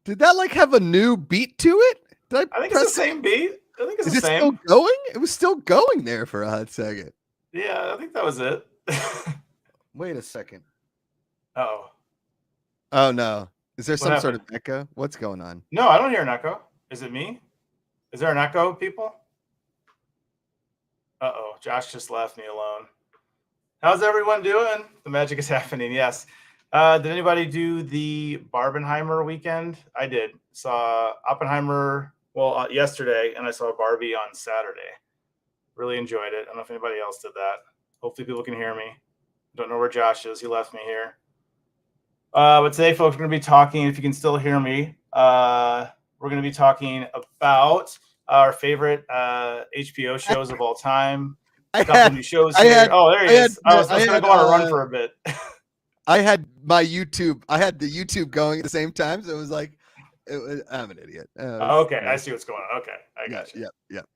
Did that like have a new beat to it? Did I think it's the same beat. I think it's Is the it same. still going? It was still going there for a hot second. Yeah, I think that was it. Wait a second. Oh. Oh no. Is there What some sort happened? of echo? What's going on? No, I don't hear an echo. Is it me? Is there an echo, people? Uh-oh, Josh just left me alone. How's everyone doing? The magic is happening, yes. Did anybody do the Barbenheimer weekend? I did. Saw Oppenheimer, yesterday, and I saw Barbie on Saturday. Really enjoyed it. I don't know if anybody else did that. Hopefully people can hear me. Don't know where Josh is. He left me here. But today, folks, we're going to be talking, if you can still hear me, we're going to be talking about our favorite HBO shows of all time. A couple new shows here. There he is. I was going to go on a run for a bit. I had my YouTube. I had the YouTube going at the same time, so it was like, I'm an idiot. Okay, I see what's going on. Okay, I got you. Yep.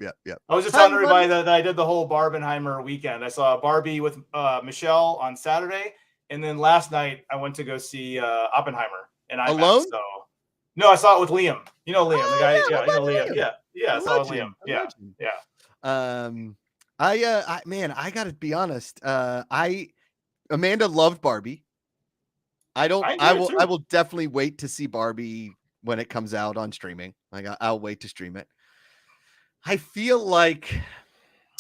I was just telling everybody that I did the whole Barbenheimer weekend. I saw Barbie with Michelle on Saturday, and then last night I went to go see Oppenheimer in IMAX. Alone? So, no, I saw it with Liam. You know Liam, the guy. Yeah, you know Liam. Yeah. I saw it with Liam. Yeah. I gotta be honest. Amanda loved Barbie. I will definitely wait to see Barbie when it comes out on streaming. Like I'll wait to stream it. I feel like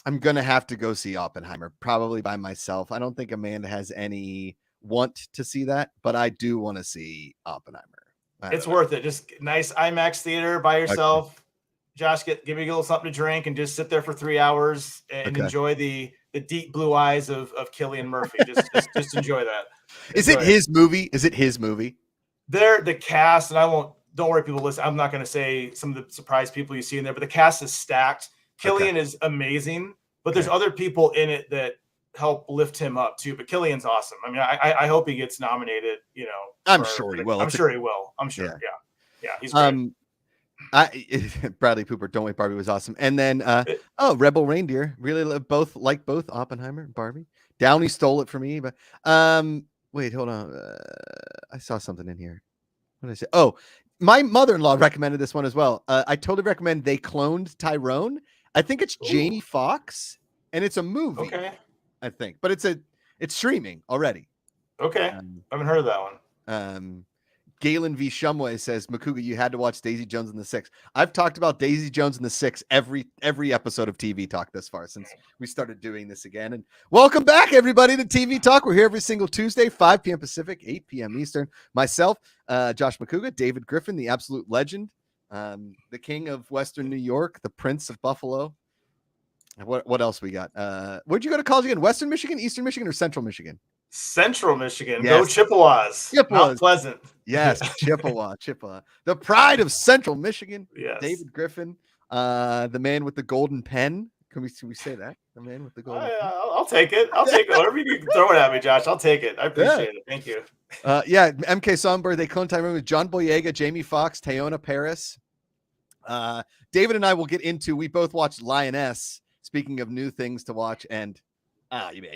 I'm gonna have to go see Oppenheimer, probably by myself. I don't think Amanda has any want to see that, but I do want to see Oppenheimer. It's worth it. Just nice IMAX theater by yourself. Okay. Josh, give me a little something to drink and just sit there for 3 hours and enjoy the deep blue eyes of Cillian Murphy. Just enjoy that. Is it his movie? They're the cast, and don't worry, people listen. I'm not going to say some of the surprise people you see in there, but the cast is stacked. Cillian is amazing, but there's other people in it that help lift him up too. But Cillian's awesome. I mean, I hope he gets nominated. I'm sure he will. I'm sure he will. I'm sure. Yeah. He's great. Bradley Cooper, Don't Wait Barbie was awesome. And then Rebel Reindeer, really both Oppenheimer and Barbie. Downey stole it for me, but wait, hold on. I saw something in here. What did I say? Oh, my mother-in-law recommended this one as well. I totally recommend They Cloned Tyrone. I think it's Jamie Foxx, and it's a movie. Okay. I think, but it's streaming already. Okay. I haven't heard of that one. Galen V. Shumway says, Macuga, you had to watch Daisy Jones and the Six. I've talked about Daisy Jones and the Six every episode of TV Talk thus far since we started doing this again. And welcome back, everybody, to TV Talk. We're here every single Tuesday, 5 p.m. Pacific, 8 p.m. Eastern. Myself, Josh Macuga, David Griffin, the absolute legend, the king of Western New York, the Prince of Buffalo. What else we got? Where'd you go to college again? Western Michigan, Eastern Michigan, or Central Michigan? Central Michigan. Yes. Go Chippewas. Mount Pleasant. Yes, Chippewa. The pride of Central Michigan. Yes. David Griffin, the man with the golden pen. Can we say that? The man with the golden pen? I'll take it. Whatever you can throw it at me, Josh. I'll take it. I appreciate it. Thank you. MK Songbird, They Clone Tyrone with John Boyega, Jamie Foxx, Teyonah Parris. David and I will get into, we both watched Lioness, speaking of new things to watch, and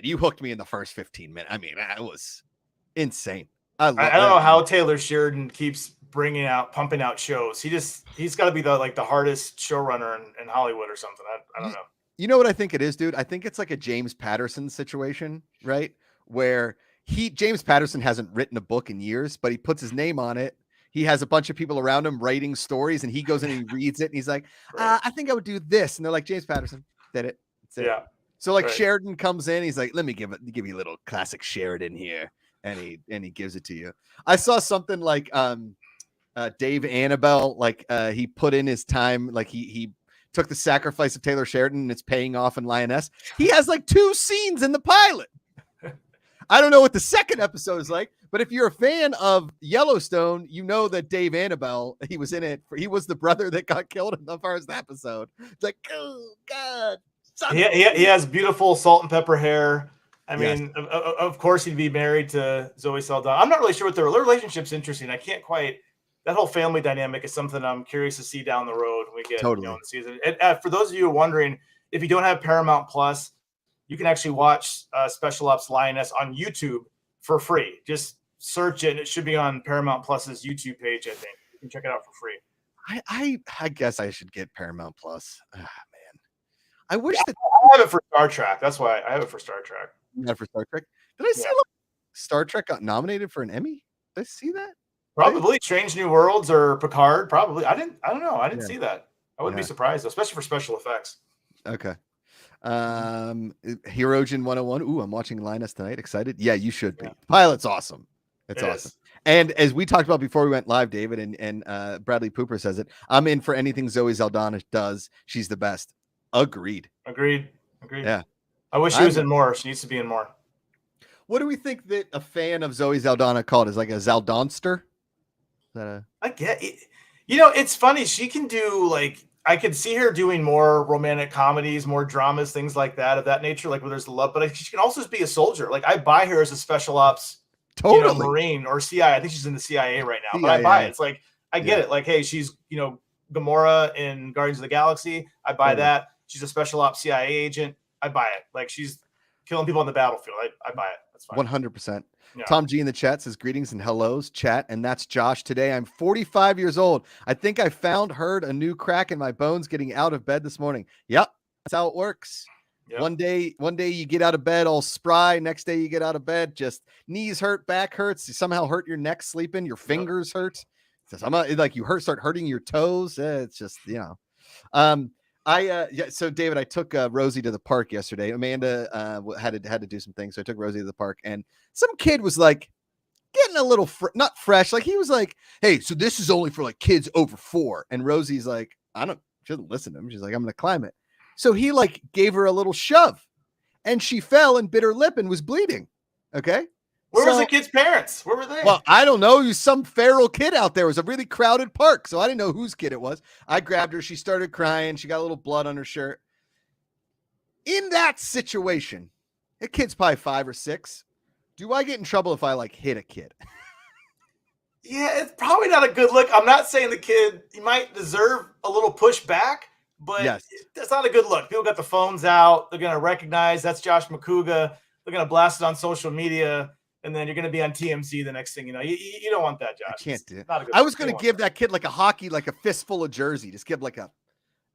you hooked me in the first 15 minutes. I mean, it was insane. I don't know how Taylor Sheridan keeps pumping out shows. He's got to be the hardest showrunner in Hollywood or something. I don't know. You know what I think it is, dude? I think it's like a James Patterson situation, right? Where James Patterson hasn't written a book in years, but he puts his name on it. He has a bunch of people around him writing stories, and he goes in and he reads it, and he's like, I think I would do this. And they're like, James Patterson did it. That's it. Yeah. So Sheridan comes in, he's like, let me give you a little classic Sheridan here. And he gives it to you. I saw something like Dave Annabelle, he put in his time, like he took the sacrifice of Taylor Sheridan and it's paying off in Lioness. He has 2 scenes in the pilot. I don't know what the second episode is like, but if you're a fan of Yellowstone, you know that Dave Annabelle, he was in it. He was the brother that got killed in the first episode. It's like, oh God. He has beautiful salt and pepper hair. I mean, of course he'd be married to Zoe Saldana. I'm not really sure what their relationship's interesting. I can't quite. That whole family dynamic is something I'm curious to see down the road when we get in the season. And for those of you who are wondering, if you don't have Paramount Plus, you can actually watch Special Ops Lioness on YouTube for free. Just search it. It should be on Paramount Plus's YouTube page, I think. can check it out for free. I guess I should get Paramount Plus. Man, I wish that I have it for Star Trek. That's why I have it for Star Trek. Not for Star Trek. Did I see like Star Trek got nominated for an Emmy? Did I see that? Probably Strange New Worlds or Picard. Probably. I don't know. I didn't see that. I wouldn't be surprised, especially for special effects. Okay. Herogen 101. Ooh, I'm watching Linus tonight. Excited? Yeah, you should be. The pilot's awesome. It's awesome. Is. And as we talked about before we went live, David, and Bradley Pooper says it, I'm in for anything Zoe Saldana does. She's the best. Agreed. Yeah. I wish she was in more. She needs to be in more. What do we think that a fan of Zoe Saldana called? Is like a Zaldonster? Is that a... I get it. You know, it's funny. She can do like, I could see her doing more romantic comedies, more dramas, things like that of that nature, like where there's love. But she can also be a soldier. Like I buy her as a special ops, Marine or CIA. I think she's in the CIA right now. But I buy it. It's like I get it. Like, hey, she's Gamora in Guardians of the Galaxy. I buy that. She's a special ops CIA agent. I buy it. Like she's killing people on the battlefield. I buy it. That's fine. 100%. Yeah. Tom G in the chat says greetings and hellos, chat, and that's Josh. Today I'm 45 years old. I think I heard a new crack in my bones getting out of bed this morning. Yep, that's how it works. Yep. One day you get out of bed all spry. Next day you get out of bed, just knees hurt, back hurts. You somehow hurt your neck sleeping. Your fingers hurt. So like you start hurting your toes. It's just So David, I took Rosie to the park yesterday. Amanda had to do some things, so I took Rosie to the park, and some kid was like getting a little not fresh. Like he was like, "Hey, so this is only for like kids over 4." And Rosie's like, "She doesn't listen to him." She's like, "I'm gonna climb it." So he like gave her a little shove, and she fell and bit her lip and was bleeding. Okay. Where was the kid's parents? Where were they? Well, I don't know. Some feral kid out there. It was a really crowded park, so I didn't know whose kid it was. I grabbed her. She started crying. She got a little blood on her shirt. In that situation, a kid's probably 5 or 6. Do I get in trouble if I like hit a kid? Yeah, it's probably not a good look. I'm not saying the kid, he might deserve a little pushback, but that's not a good look. People got the phones out. They're going to recognize that's Josh Macuga. They're going to blast it on social media. And then you're going to be on TMZ the next thing you know. You don't want that, Josh. I can't do it. I was going to give that kid like a hockey, like a fistful of jersey. Just give like a,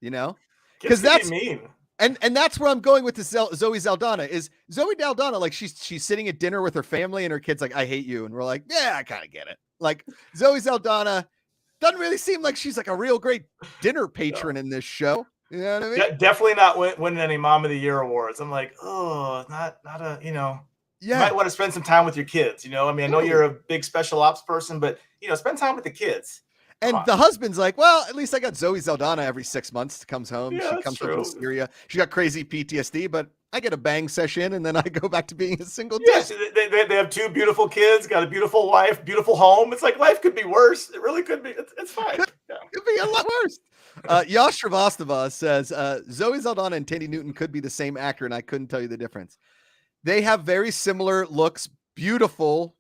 because that's mean. And that's where I'm going with this Zoe Saldana. Is Zoe Saldana like she's sitting at dinner with her family and her kid's like, "I hate you," and we're like, "Yeah, I kind of get it." Like Zoe Saldana doesn't really seem like she's like a real great dinner patron in this show. You know what I mean? Definitely not winning any Mom of the Year awards. I'm like, oh, not a You might want to spend some time with your kids. I mean, I know you're a big special ops person, but spend time with the kids. And the husband's like, well, at least I got Zoe Saldana every 6 months. Comes home. Yeah, she comes from Syria. She got crazy PTSD, but I get a bang session and then I go back to being a single dad. Yes, they have 2 beautiful kids, got a beautiful wife, beautiful home. It's like life could be worse. It really could be. It's fine. Could be a lot worse. Yash Shrivastava says Zoe Saldana and Tandy Newton could be the same actor, and I couldn't tell you the difference. They have very similar looks, beautiful,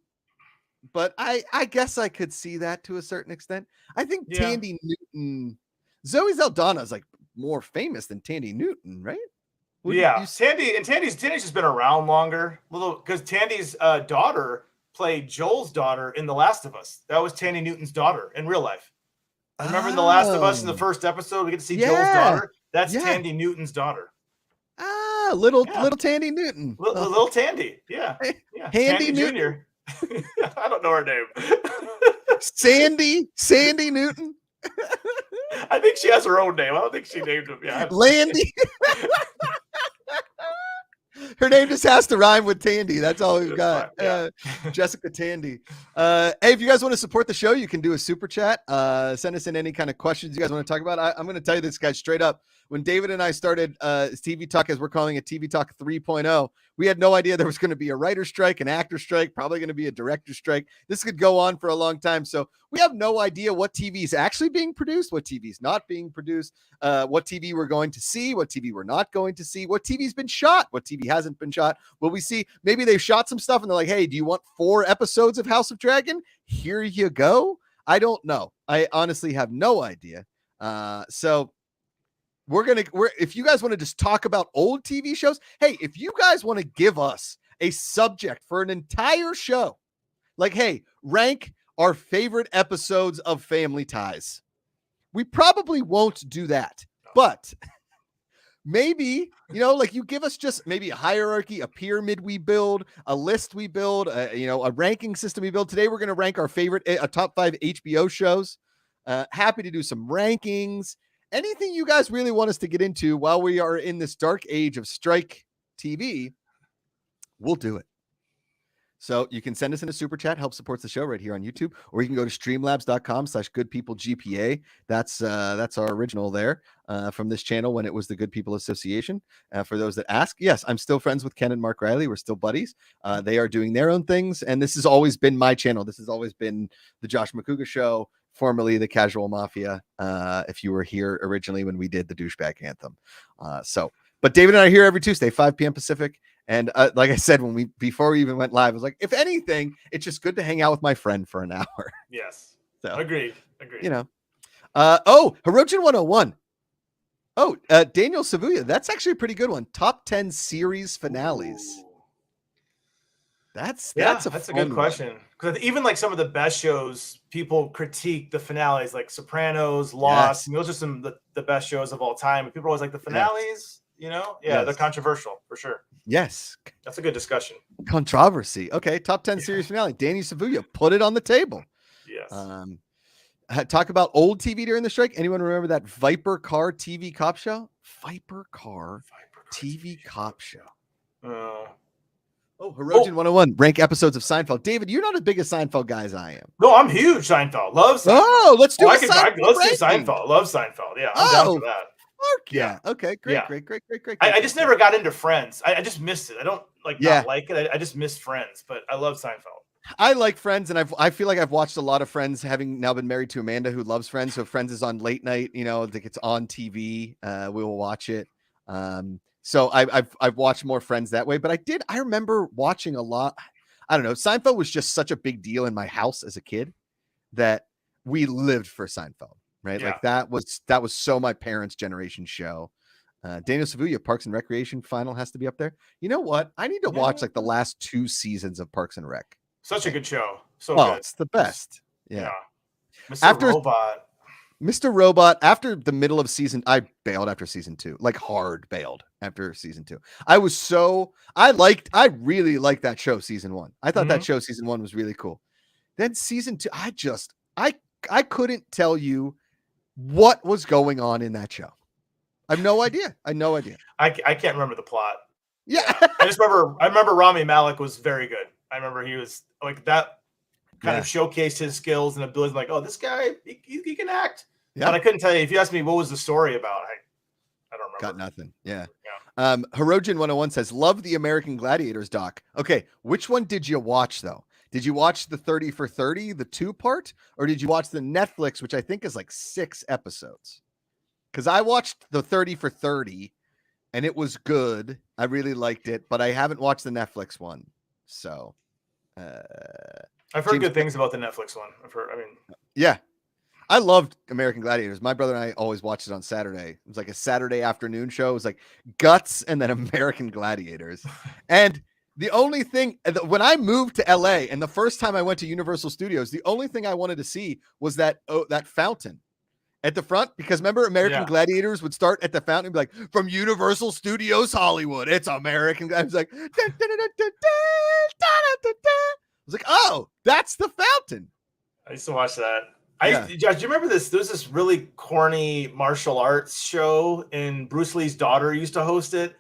but I guess I could see that to a certain extent. I think Tandy Newton, Zoe Saldana is like more famous than Tandy Newton, right? Tandy's just been around longer, because Tandy's daughter played Joel's daughter in The Last of Us. That was Tandy Newton's daughter in real life. Remember in The Last of Us in the first episode, we get to see Joel's daughter. That's Tandy Newton's daughter. Little Tandy Newton. Little Tandy. Yeah. Handy Tandy Jr. I don't know her name. Sandy Newton. I think she has her own name. I don't think she named him. Yeah. Landy. Her name just has to rhyme with Tandy. That's all we've got. Jessica Tandy. Hey, if you guys want to support the show, you can do a super chat. Send us in any kind of questions you guys want to talk about. I'm going to tell you this, guys, straight up. When David and I started TV Talk, as we're calling it, TV Talk 3.0, we had no idea there was going to be a writer strike, an actor strike, probably going to be a director strike. This could go on for a long time. So we have no idea what TV is actually being produced, what TV is not being produced, what TV we're going to see, what TV we're not going to see, what TV's been shot, what TV hasn't been shot. Will we see? Maybe they've shot some stuff and they're like, hey, do you want 4 episodes of House of Dragon? Here you go. I don't know. I honestly have no idea. So if you guys want to just talk about old TV shows, hey, if you guys want to give us a subject for an entire show, like, hey, rank our favorite episodes of Family Ties. We probably won't do that, but maybe, like you give us just maybe a hierarchy, a pyramid we build, a list we build, a ranking system we build. Today, we're going to rank our favorite, top 5 HBO shows. Happy to do some rankings. Anything you guys really want us to get into while we are in this dark age of strike TV, we'll do it. So you can send us in a super chat, help supports the show right here on YouTube, or you can go to streamlabs.com/goodpeoplegpa. That's our original there from this channel when it was the Good People Association. For those that ask, yes, I'm still friends with Ken and Mark Riley. We're still buddies. They are doing their own things, and this has always been my channel. This has always been the Josh Macuga Show, formerly the Casual Mafia. If you were here originally when we did the Douchebag Anthem. But David and I are here every Tuesday, 5 p.m. Pacific. And like I said, before we even went live, I was like, if anything, it's just good to hang out with my friend for an hour. Yes. So Agreed. Hirogen 101. Daniel Savuya. That's actually a pretty good one. Top 10 series finales. Ooh. That's a good question. Because even like some of the best shows, people critique the finales, like Sopranos, Lost. Yes. Those are some of the best shows of all time. People are always like the finales. Yes. They're controversial for sure. Yes. That's a good discussion. Controversy. Okay. Top 10 series finale. Danny Savuya, put it on the table. Yes. Talk about old TV during the strike. Anyone remember that Viper Car TV cop show? Viper Car TV cop show. Hirogen 101. Rank episodes of Seinfeld. David, you're not as big a Seinfeld guy as I am. No, I'm huge Seinfeld. Love Seinfeld. Let's do let's do Seinfeld. Love Seinfeld. Yeah, I'm down for that. Yeah. Okay. Great. I just never got into Friends. I just missed it. I don't not like it. I just missed Friends, but I love Seinfeld. I like Friends, and I feel like I've watched a lot of Friends, having now been married to Amanda, who loves Friends. So Friends is on late night. Like it's on TV. We will watch it. So I've watched more Friends that way. But I remember watching a lot. I don't know. Seinfeld was just such a big deal in my house as a kid that we lived for Seinfeld. Right. Yeah. Like that was so my parents' generation show. Daniel Savuya, Parks and Recreation final has to be up there. You know what? I need to watch like the last 2 seasons of Parks and Rec. Such a good show. Good. It's the best. Yeah. Mr. Robot, after the middle of season, I bailed after season 2, like hard bailed after season 2. I really liked that show season 1. I thought that show season 1 was really cool. Then season 2, I couldn't tell you what was going on in that show. I have no idea. I can't remember the plot. Yeah. I remember Rami Malek was very good. I remember he was like that kind of showcased his skills and abilities. Like, oh, this guy, he can act. Yeah. But I couldn't tell you. If you asked me what was the story about, I don't remember. Got nothing. Yeah. Hirogen 101 says, love the American Gladiators doc. Okay. Which one did you watch though? Did you watch the 30 for 30, the 2-part, or did you watch the Netflix, which I think is like 6 episodes? Because I watched the 30 for 30 and it was good. I really liked it, but I haven't watched the Netflix one. So I've heard good things about the Netflix one. Yeah. I loved American Gladiators. My brother and I always watched it on Saturday. It was like a Saturday afternoon show. It was like Guts and then American Gladiators. And the only thing, when I moved to LA and the first time I went to Universal Studios, the only thing I wanted to see was that fountain at the front. Because remember, American Gladiators would start at the fountain and be like, from Universal Studios Hollywood, it's American. I was like, I was like, oh, that's the fountain. I used to watch that. Josh, do you remember this? There was this really corny martial arts show, and Bruce Lee's daughter used to host it.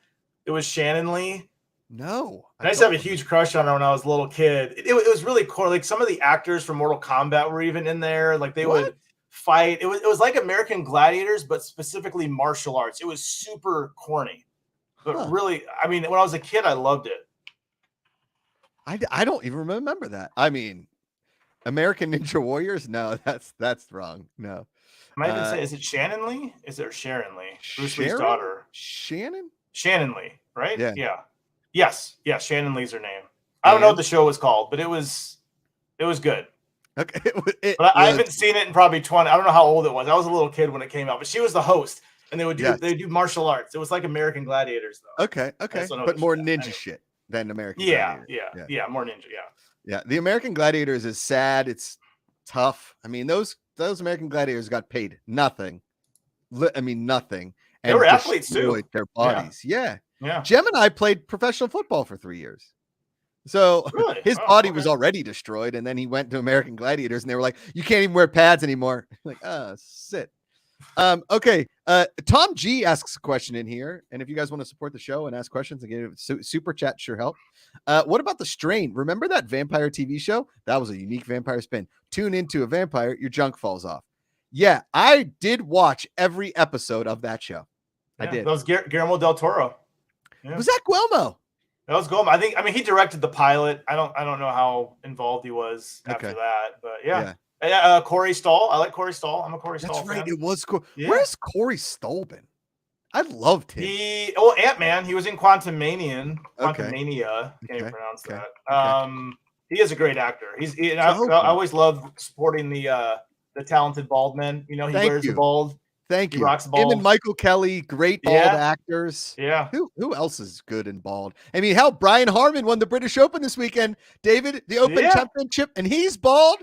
It was Shannon Lee. No. I used to have a huge crush on her when I was a little kid. It was really cool. Like some of the actors from Mortal Kombat were even in there. Like they would fight. It was like American Gladiators, but specifically martial arts. It was super corny. But really, when I was a kid, I loved it. I don't even remember that. American Ninja Warriors? No, that's wrong. No. Might even say, is it Shannon Lee? Is it Sharon Lee? Bruce Lee's daughter. Shannon Lee, right? Yeah. Yes, Shannon Lee's her name. I don't know what the show was called, but it was good. Okay. But I haven't seen it in probably 20. I don't know how old it was. I was a little kid when it came out, but she was the host, and they do martial arts. It was like American Gladiators, though. Okay. But more ninja shit than American Gladiators. Yeah, more ninja, Yeah, the American Gladiators is sad. It's tough. I mean, those American Gladiators got paid nothing. I mean, nothing. They And were athletes too. destroyed their bodies. Yeah. Yeah. Gemini played professional football for 3 years. So Really? his body was already destroyed. And then he went to American Gladiators and they were like, you can't even wear pads anymore. Like, sit. Okay. Tom G asks a question in here. And if you guys want to support the show and ask questions and get super chat, sure help. What about The Strain? Remember that vampire TV show? That was a unique vampire spin. Tune into a vampire, your junk falls off. Yeah, I did watch every episode of that show. Yeah, I did. That was Guillermo del Toro. Yeah. Was that Guillermo? That was Guillermo. I mean, he directed the pilot. I don't know how involved he was after that, but yeah. Corey Stoll. I like Corey Stoll. I'm a Corey Stoll fan. That's right. It was cool. Yeah. Where's Corey Stoll been? I loved him. Ant-Man. He was in Quantumania. Can't even pronounce that. He is a great actor. I always love supporting the talented bald men. You know, he wears the bald. Thank you. Rocks bald. Him and Michael Kelly, great bald actors. Yeah. Who else is good and bald? I mean, hell, Brian Harmon won the British Open this weekend. David, the Open Championship, and he's bald.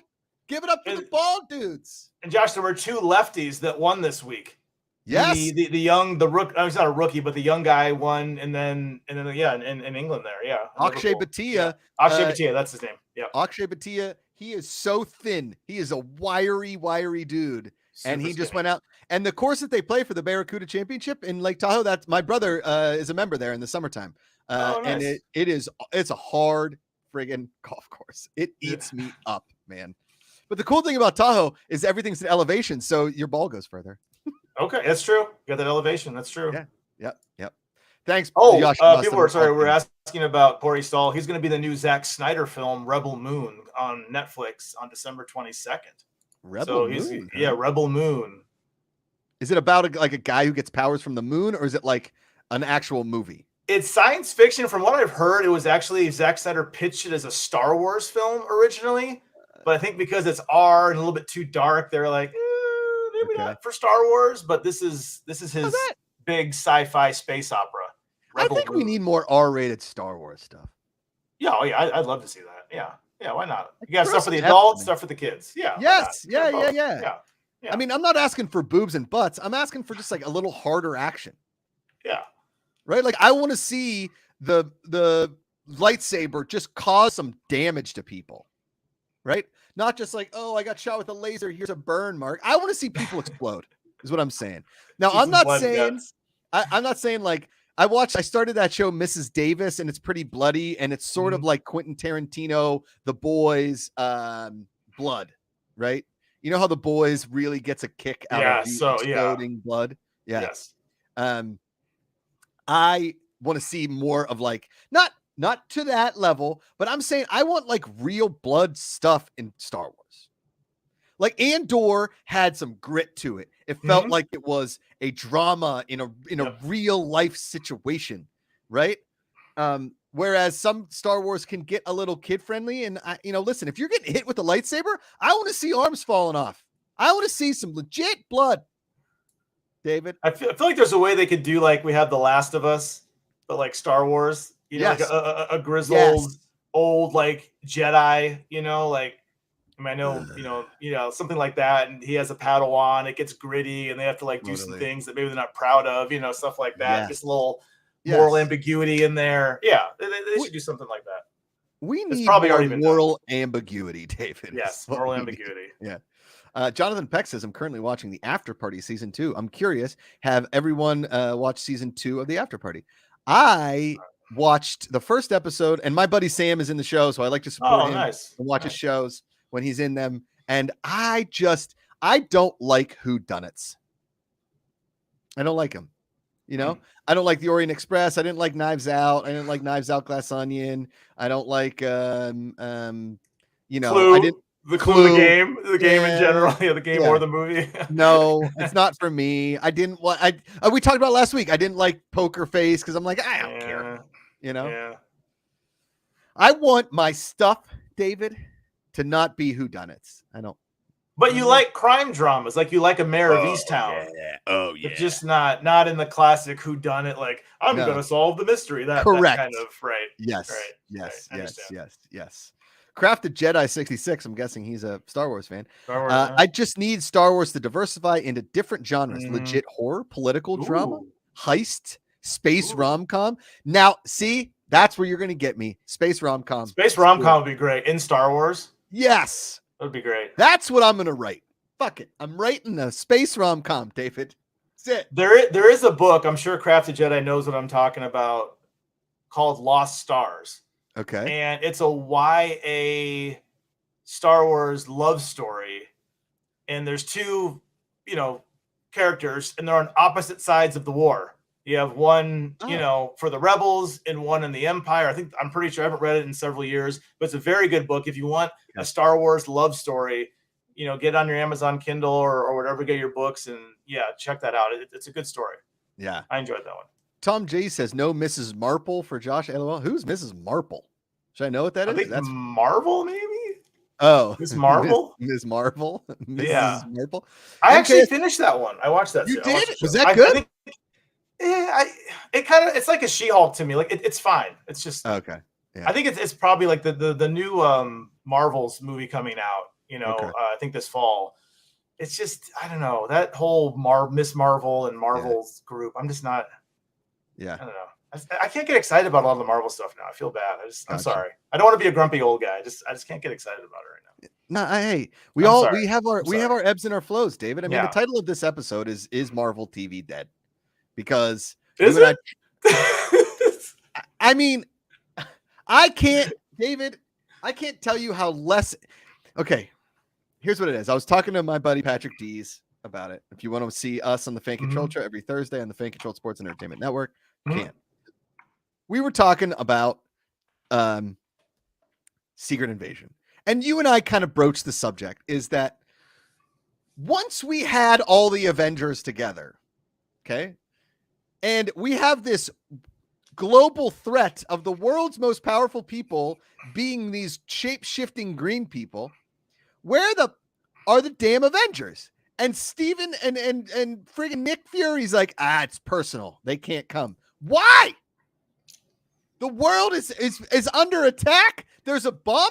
Give it up for the bald dudes. And Josh, there were 2 lefties that won this week. Yes. The rookie. He's not a rookie, but the young guy won, and then in England there. Yeah. Akshay Bhatia. Akshay Bhatia, that's his name. Yeah. Akshay Bhatia. He is so thin. He is a wiry dude. And he just went out. And the course that they play for the Barracuda Championship in Lake Tahoe, that's my brother is a member there in the summertime. Nice. And it's a hard friggin' golf course. It eats me up, man. But the cool thing about Tahoe is everything's in elevation, so your ball goes further. Okay, that's true. You got that elevation. That's true. Yeah. Yep. Thanks. Josh, people were asking about Corey Stoll. He's going to be the new Zack Snyder film, Rebel Moon, on Netflix on December 22nd. Rebel Moon. Rebel Moon. Is it about a guy who gets powers from the moon, or is it like an actual movie? It's science fiction. From what I've heard, it was actually Zack Snyder pitched it as a Star Wars film originally, but I think because it's R and a little bit too dark, they're like, maybe not for Star Wars. But this is his big sci-fi space opera. Rebel Moon. We need more R-rated Star Wars stuff. Yeah, I'd love to see that. Yeah, why not? You got stuff for the adults, stuff for the kids. Yeah. Yes. Yeah. I mean, I'm not asking for boobs and butts. I'm asking for just like a little harder action. Yeah. Right? Like I want to see the lightsaber just cause some damage to people. Right? Not just like, oh, I got shot with a laser. Here's a burn mark. I want to see people explode is what I'm saying. Now, I'm not saying like I started that show, Mrs. Davis, and it's pretty bloody, and it's sort of like Quentin Tarantino, The Boys, blood, right? You know how The Boys really gets a kick out of exploding blood? Yeah. Yes. I want to see more of like, not to that level, but I'm saying I want like real blood stuff in Star Wars. Like Andor had some grit to it. It felt like it was a drama in a real life situation, right? Whereas some Star Wars can get a little kid friendly. And listen, if you're getting hit with a lightsaber, I want to see arms falling off. I want to see some legit blood. David, I feel like there's a way they could do like we have The Last of Us, but like Star Wars. Like a grizzled old like Jedi. I know, something like that. And he has a Padawan. It gets gritty, and they have to like do some things that maybe they're not proud of. Stuff like that. Yes. Just a little moral ambiguity in there. Yeah, they should do something like that. We need more moral ambiguity, David. Yes, moral ambiguity. Yeah. Jonathan Peck says, I'm currently watching the After Party season 2. I'm curious, have everyone watched season 2 of the After Party? I watched the first episode, and my buddy Sam is in the show, so I like to support him and watch his shows when he's in them. And I don't like Whodunits. I don't like him. I don't like the Orient Express. I didn't like Knives Out. I didn't like Knives Out, Glass Onion. I don't like Clue. I didn't. The Clue, the game in general, the game or the movie. No, it's not for me. I didn't want. We talked about last week. I didn't like Poker Face because I'm like, I don't care. Yeah. I want my stuff, David, to not be Whodunits. I don't. But you like crime dramas, like you like a Mayor of Easttown. Yeah. Oh yeah. But just not in the classic Whodunit. Like I'm going to solve the mystery. That correct. That kind of right. Yes. Right. Yes. Right. Yes. Crafted Jedi 66. I'm guessing he's a Star Wars fan. Star Wars, yeah. I just need Star Wars to diversify into different genres: Mhm. legit horror, political drama, Ooh. heist, space Ooh. rom-com. Now, see, that's where you're going to get me. Space rom-com. Space rom-com would be great in Star Wars. Yes, that would be great. That's what I'm going to write. Fuck it, I'm writing a space rom-com, David. That's it. There is a book, I'm sure Crafted Jedi knows what I'm talking about, called Lost Stars. Okay. And it's a YA Star Wars love story. And there's two, characters, and they're on opposite sides of the war. You have one, for the rebels and one in the Empire. I'm pretty sure I haven't read it in several years, but it's a very good book. If you want a Star Wars love story, get on your Amazon Kindle or whatever, get your books, and check that out. It's a good story. Yeah. I enjoyed that one. Tom J says no Mrs. Marple for Josh. LOL. Who's Mrs. Marple? Should I know what that is? I think that's Marvel, maybe. Oh, Miss Marvel. Ms. Marvel. Mrs. Yeah. Marple. I actually finished that one. I watched that. You too. did? Was that good? It's like a She-Hulk to me. Like it's fine. It's just okay. Yeah. I think it's probably like the new Marvels movie coming out. I think this fall. It's just I don't know that whole Miss Marvel and Marvel's group. I'm just not. Yeah. I don't know. I can't get excited about a lot of the Marvel stuff now. I feel bad. I'm sorry. I don't want to be a grumpy old guy. I just can't get excited about it right now. No, hey, we have our ebbs and our flows, David. I mean, the title of this episode is Marvel TV dead? Because I mean, I can't, David. I can't tell you how less. Okay, here's what it is. I was talking to my buddy Patrick Dees about it. If you want to see us on the Fan Control Show every Thursday on the Fan Control Sports and Entertainment Network, can. We were talking about Secret Invasion. And you and I kind of broached the subject, is that once we had all the Avengers together, okay, and we have this global threat of the world's most powerful people being these shape-shifting green people, where are the damn Avengers? And Steven and friggin' Nick Fury's like, it's personal. They can't come. Why? The world is under attack. There's a bombing.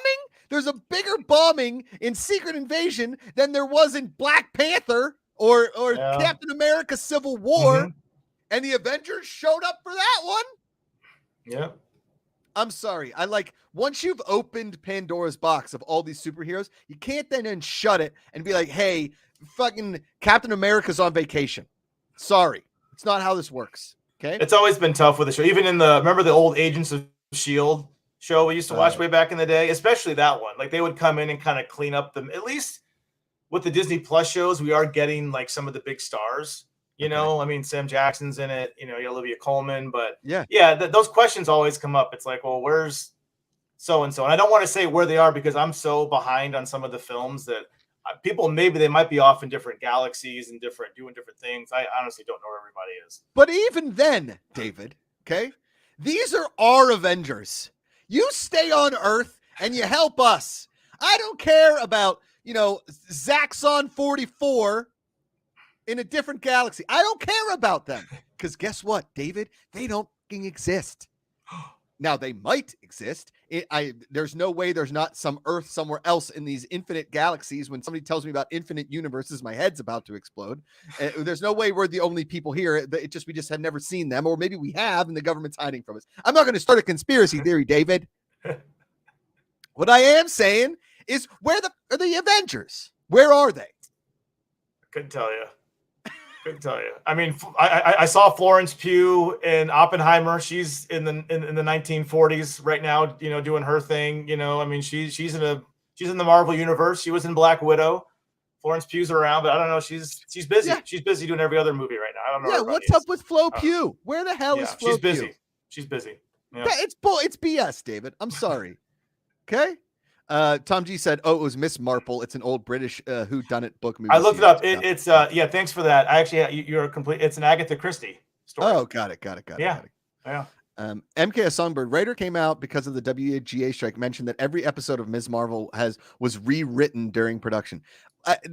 There's a bigger bombing in Secret Invasion than there was in Black Panther or Captain America Civil War. And the Avengers showed up for that one. Yeah. I'm sorry. Once you've opened Pandora's box of all these superheroes, you can't then shut it and be like, hey, fucking Captain America's on vacation. Sorry. It's not how this works. Okay. It's always been tough with the show. Even remember the old Agents of S.H.I.E.L.D. show we used to watch way back in the day, especially that one. Like they would come in and kind of clean up them. At least with the Disney Plus shows, we are getting like some of the big stars. I mean, Sam Jackson's in it. Olivia Colman. But those questions always come up. It's like, well, where's so and so? And I don't want to say where they are because I'm so behind on some of the films that people maybe they might be off in different galaxies and doing different things. I honestly don't know where everybody is. But even then, David, okay, these are our Avengers. You stay on Earth and you help us. I don't care about, Zaxxon 44 in a different galaxy. I don't care about them. Because guess what, David? They don't exist. Now, they might exist. There's no way there's not some Earth somewhere else in these infinite galaxies. When somebody tells me about infinite universes, my head's about to explode. There's no way we're the only people here. We just have never seen them, or maybe we have, and the government's hiding from us. I'm not going to start a conspiracy theory, David. What I am saying is, where are the Avengers? Where are they? Couldn't tell you. I mean, I saw Florence Pugh in Oppenheimer. She's in the 1940s right now, doing her thing. I mean, she's in the Marvel universe. She was in Black Widow. Florence Pugh's around, but I don't know. She's busy. Yeah. She's busy doing every other movie right now. I don't know. Yeah, what's up with Flo Pugh? Where the hell is Flo She's busy. Pugh? She's busy. Yeah. It's BS, David. I'm sorry. Okay. Tom G said, "Oh, it was Miss Marple. It's an old British whodunit book movie." I looked it up. It's thanks for that. I actually, you're complete. It's an Agatha Christie story. Oh, got it. Yeah. MKS Songbird writer came out because of the WGA strike, mentioned that every episode of Ms. Marvel was rewritten during production.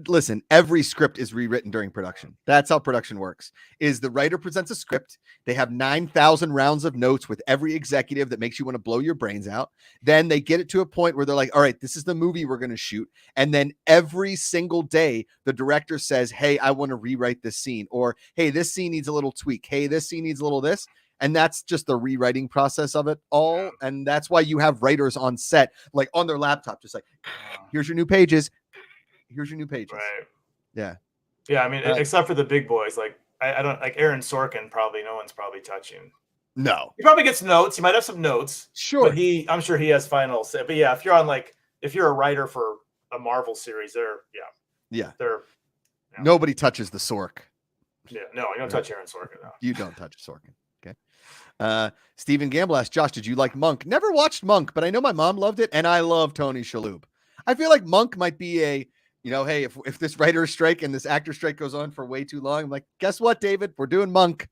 Listen, every script is rewritten during production. That's how production works. Is the writer presents a script. They have 9,000 rounds of notes with every executive that makes you want to blow your brains out. Then they get it to a point where they're like, all right, this is the movie we're going to shoot. And then every single day, the director says, hey, I want to rewrite this scene. Or, hey, this scene needs a little tweak. Hey, this scene needs a little this. And that's just the rewriting process of it all. And that's why you have writers on set, like on their laptop, just like, here's your new pages. Here's your new pages. Right. Yeah. Yeah. I mean, except for the big boys, like I don't like Aaron Sorkin. Probably no one's probably touching. No. He probably gets notes. He might have some notes. Sure. But I'm sure he has final say. But yeah, if you're a writer for a Marvel series, nobody touches the Sork. Yeah. No, you don't touch Aaron Sorkin. No. You don't touch Sorkin. Okay. Stephen Gamble asked, Josh, did you like Monk? Never watched Monk, but I know my mom loved it, and I love Tony Shalhoub. I feel like Monk might be a, hey, if this writer strike and this actor strike goes on for way too long, I'm like, guess what, David? We're doing Monk.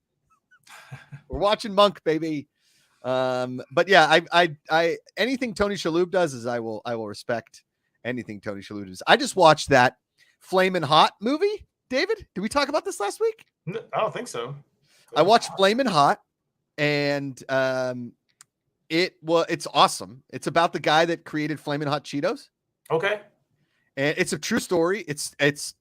We're watching Monk, baby. But yeah, I anything Tony Shalhoub does is I will respect anything Tony Shalhoub does. I just watched that Flamin' Hot movie. David, did we talk about this last week? No, I don't think so. I watched Flamin' Hot, and it's awesome. It's about the guy that created Flamin' Hot Cheetos. Okay. And it's a true story. It's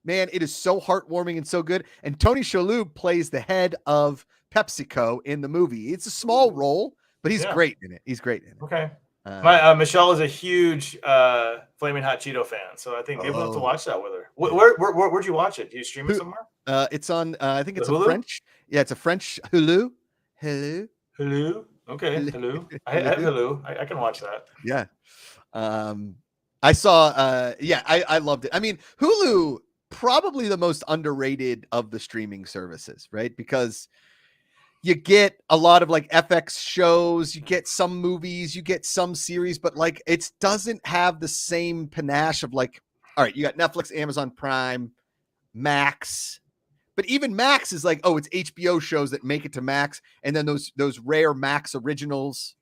man, it is so heartwarming and so good. And Tony Shalhoub plays the head of PepsiCo in the movie. It's a small role, but he's great in it. He's great in it. Okay. My Michelle is a huge Flaming Hot Cheeto fan, so I think maybe we'll have to watch that with her. Where'd you watch it? Do you stream it somewhere? It's on. I think it's Hulu? a French. Yeah, it's a French Hulu. Hulu. Okay. Hulu. I have Hulu. I can watch that. Yeah. I saw. I loved it. I mean, Hulu probably the most underrated of the streaming services, right? Because you get a lot of like FX shows, you get some movies, you get some series, but like it doesn't have the same panache of like, all right, you got Netflix, Amazon Prime, Max, but even Max is like, oh, it's HBO shows that make it to Max, and then those rare Max originals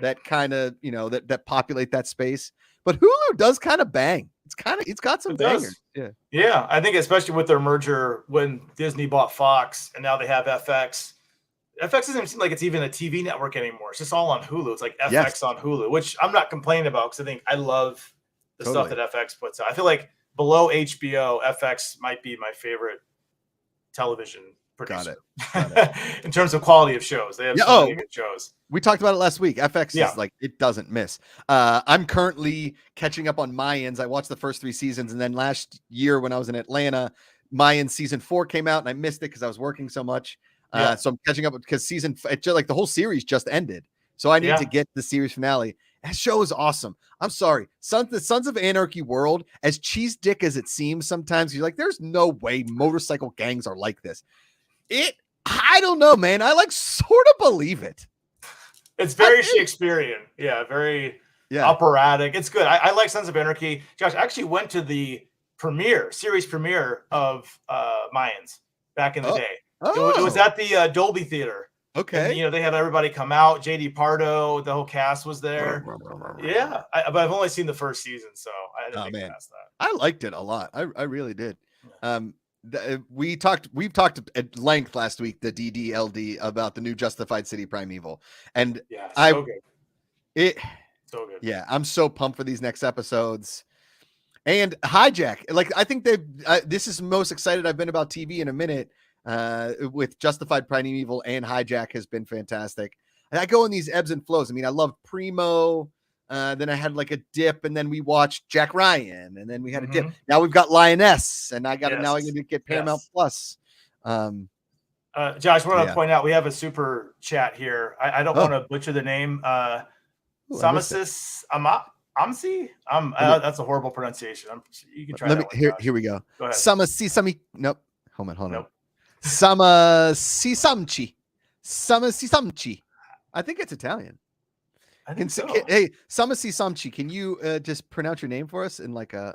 that kind of that populate that space. But Hulu does kind of bang. It's got some bangers. Yeah. I think especially with their merger when Disney bought Fox and now they have FX. FX doesn't seem like it's even a TV network anymore. It's just all on Hulu. It's like FX on Hulu, which I'm not complaining about because I love the stuff that FX puts out. I feel like below HBO, FX might be my favorite television producer. Got it. In terms of quality of shows. They have so many good shows. We talked about it last week. FX is like, it doesn't miss. I'm currently catching up on Mayans. I watched the first 3 seasons, and then last year when I was in Atlanta, Mayans season 4 came out, and I missed it because I was working so much. So I'm catching up because the whole series just ended. So I need to get the series finale. That show is awesome. I'm sorry. The Sons of Anarchy world, as cheese dick as it seems sometimes, you're like, there's no way motorcycle gangs are like this. I don't know, man. I like sort of believe it. It's very Shakespearean. Yeah, very operatic. It's good. I like Sons of Anarchy. Josh, I actually went to the series premiere of Mayans back in the day. It was at the Dolby Theater. Okay. And, they had everybody come out. JD Pardo, the whole cast was there. Yeah. But I've only seen the first season, so I didn't make it past that. I liked it a lot. I really did. We've talked at length last week, the DDLD, about the new Justified City Primeval. And so good. Yeah, I'm so pumped for these next episodes. And Hijack, like I think this is the most excited I've been about TV in a minute. With Justified Primeval and Hijack has been fantastic. And I go in these ebbs and flows. I mean, I loved Primo. Then I had like a dip, and then we watched Jack Ryan, and then we had a dip. Now we've got Lioness, and I got it. Now I'm going to get Paramount Plus. Josh, I want to point out we have a super chat here. I don't want to butcher the name. Samasis Amsi. That's a horrible pronunciation. You can try that. Here we go. Go ahead. Sami. Nope. Hold on. Nope. Samasisamchi. I think it's Italian. I think so. Hey, Samasisamchi, can you just pronounce your name for us in like a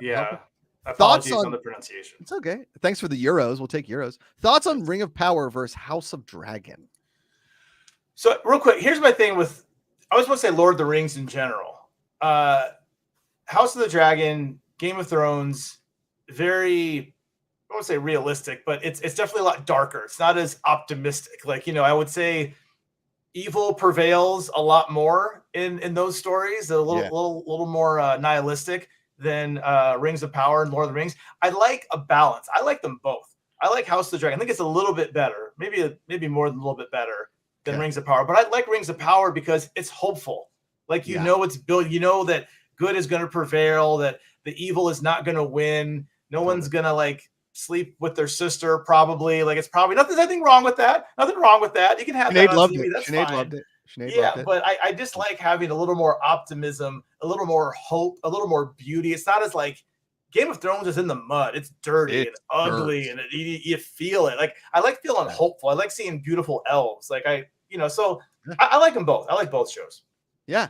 thoughts on the pronunciation? It's okay. Thanks for the euros. We'll take euros. Thoughts on Ring of Power versus House of Dragon? So real quick, here's my thing with, I was supposed to say Lord of the Rings in general. House of the Dragon, Game of Thrones, very, I won't say realistic, but it's definitely a lot darker. It's not as optimistic. Like, I would say evil prevails a lot more in those stories. They're a little more nihilistic than Rings of Power and Lord of the Rings. I like a balance. I like them both. I like House of the Dragon. I think it's a little bit better, maybe more than a little bit better than Rings of Power. But I like Rings of Power because it's hopeful. Like, it's built. That good is going to prevail. That the evil is not going to win. No one's going to like sleep with their sister. Probably. Like, it's probably nothing. Nothing wrong with that. Nothing wrong with that. You can have that on TV. That's fine. Loved it. Yeah, but I just like having a little more optimism, a little more hope, a little more beauty. It's not as like Game of Thrones is in the mud. It's dirty and ugly, and you feel it. Like, I like feeling hopeful. I like seeing beautiful elves. Like, so I like them both. I like both shows. Yeah,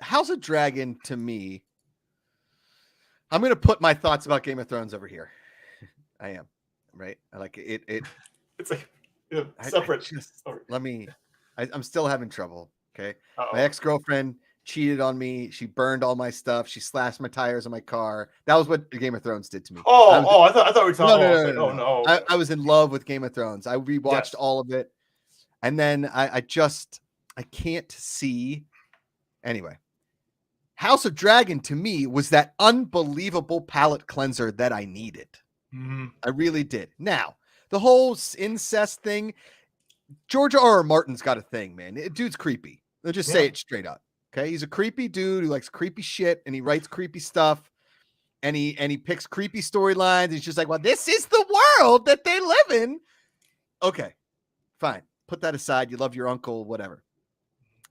House of Dragon, to me, I'm going to put my thoughts about Game of Thrones over here. I am, right? I like it. It's like separate. I'm still having trouble. Okay. My ex-girlfriend cheated on me. She burned all my stuff. She slashed my tires on my car. That was what Game of Thrones did to me. I thought we were talking. No. I was in love with Game of Thrones. I rewatched all of it. And then I can't see. Anyway, House of Dragon to me was that unbelievable palate cleanser that I needed. Mm-hmm. I really did. Now, the whole incest thing, George R.R. Martin's got a thing, man. Dude's creepy. They'll just say it straight up. Okay. He's a creepy dude who likes creepy shit and he writes creepy stuff and he picks creepy storylines. He's just like, well, this is the world that they live in. Okay, fine. Put that aside. You love your uncle, whatever.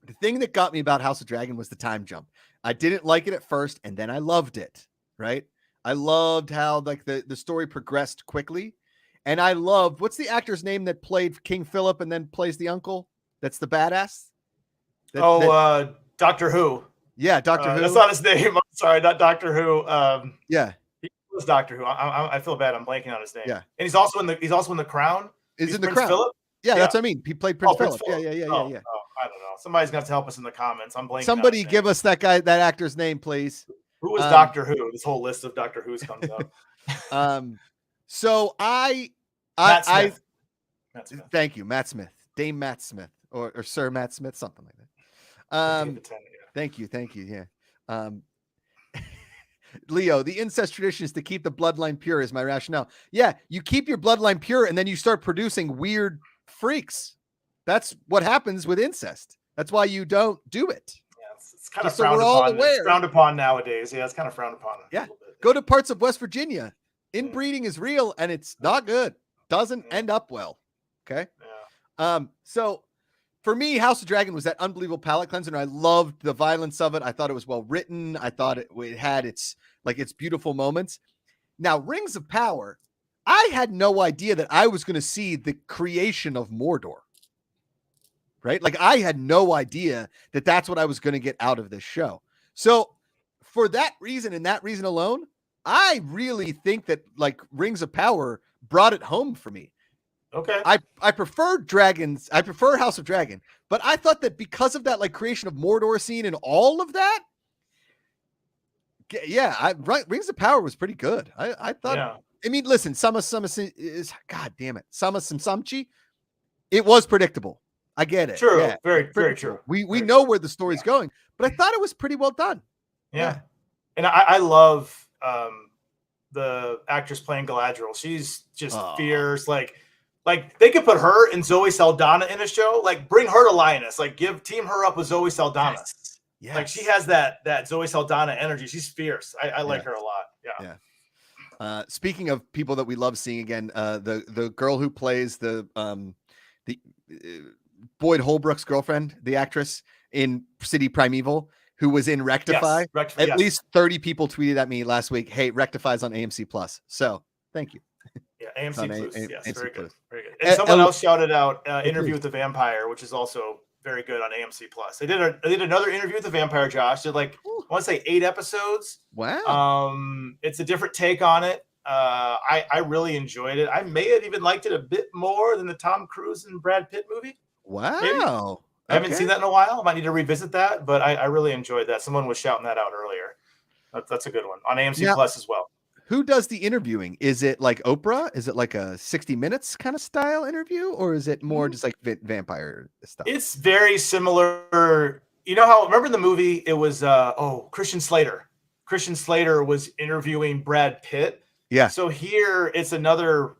The thing that got me about House of Dragon was the time jump. I didn't like it at first, and then I loved it, right? I loved how like the story progressed quickly. And I loved, what's the actor's name that played King Philip and then plays the uncle? That's the badass. Doctor Who. Yeah, Doctor Who. That's not his name. I'm sorry, not Doctor Who. Yeah, he was Doctor Who. I feel bad. I'm blanking on his name. Yeah, and he's also in the Crown. He's in the Prince Crown. Philip? Yeah, that's what I mean. He played Prince Philip. Yeah. I don't know. Somebody's gonna have to help us in the comments. I'm blanking. Somebody give us that actor's name, please. Who was Doctor Who? This whole list of Doctor Who's comes up. So Matt Smith. Thank you, Matt Smith, Dame Matt Smith, or Sir Matt Smith, something like that. Thank you. Yeah. Leo, the incest tradition is to keep the bloodline pure, is my rationale. Yeah, you keep your bloodline pure, and then you start producing weird freaks. That's what happens with incest. That's why you don't do it. Yeah, it's kind of frowned upon. It's frowned upon nowadays. Yeah, it's kind of frowned upon. Yeah, go to parts of West Virginia. Inbreeding is real, and it's not good. Doesn't end up well. Okay. Yeah. So for me, House of Dragon was that unbelievable palate cleanser, and I loved the violence of it. I thought it was well written. I thought it had its beautiful moments. Now, Rings of Power, I had no idea that I was going to see the creation of Mordor. Right? Like, I had no idea that that's what I was going to get out of this show. So for that reason and that reason alone, I really think that like Rings of Power brought it home for me. Okay. I prefer dragons. I prefer House of Dragon, but I thought that because of that like creation of Mordor scene and all of that, Rings of Power was pretty good. I thought. Yeah. I mean, listen, Sama is God damn it, Sama Samchi. It was predictable. I get it. True. Yeah, very true. We know where the story's going, but I thought it was pretty well done. Yeah. And I love the actress playing Galadriel. She's just fierce. Like they could put her and Zoe Saldana in a show. Like bring her to Lioness. Like team her up with Zoe Saldana. Yes. Like she has that Zoe Saldana energy. She's fierce. I like her a lot. Yeah. Speaking of people that we love seeing again, the girl who plays the Boyd Holbrook's girlfriend, the actress in City Primeval, who was in Rectify. Yes, at least 30 people tweeted at me last week, hey, Rectify's on AMC Plus. So thank you. Yeah, AMC Plus. Yes, AMC very Plus. Good. Very good. And someone else shouted out Interview with the Vampire, which is also very good on AMC Plus. They did another Interview with the Vampire, Josh. Did I want to say 8 episodes. Wow. It's a different take on it. I really enjoyed it. I may have even liked it a bit more than the Tom Cruise and Brad Pitt movie. maybe. Wow. I haven't seen that in a while. I might need to revisit that, but I really enjoyed that. Someone was shouting that out earlier. That's a good one on AMC Now, Plus as well. who does the interviewing? Is it like Oprah? Is it like a 60 Minutes kind of style interview, or is it more just like vampire stuff? It's very similar. You know how, remember the movie? It was Christian Slater. Christian Slater was interviewing Brad Pitt. Yeah. So here it's another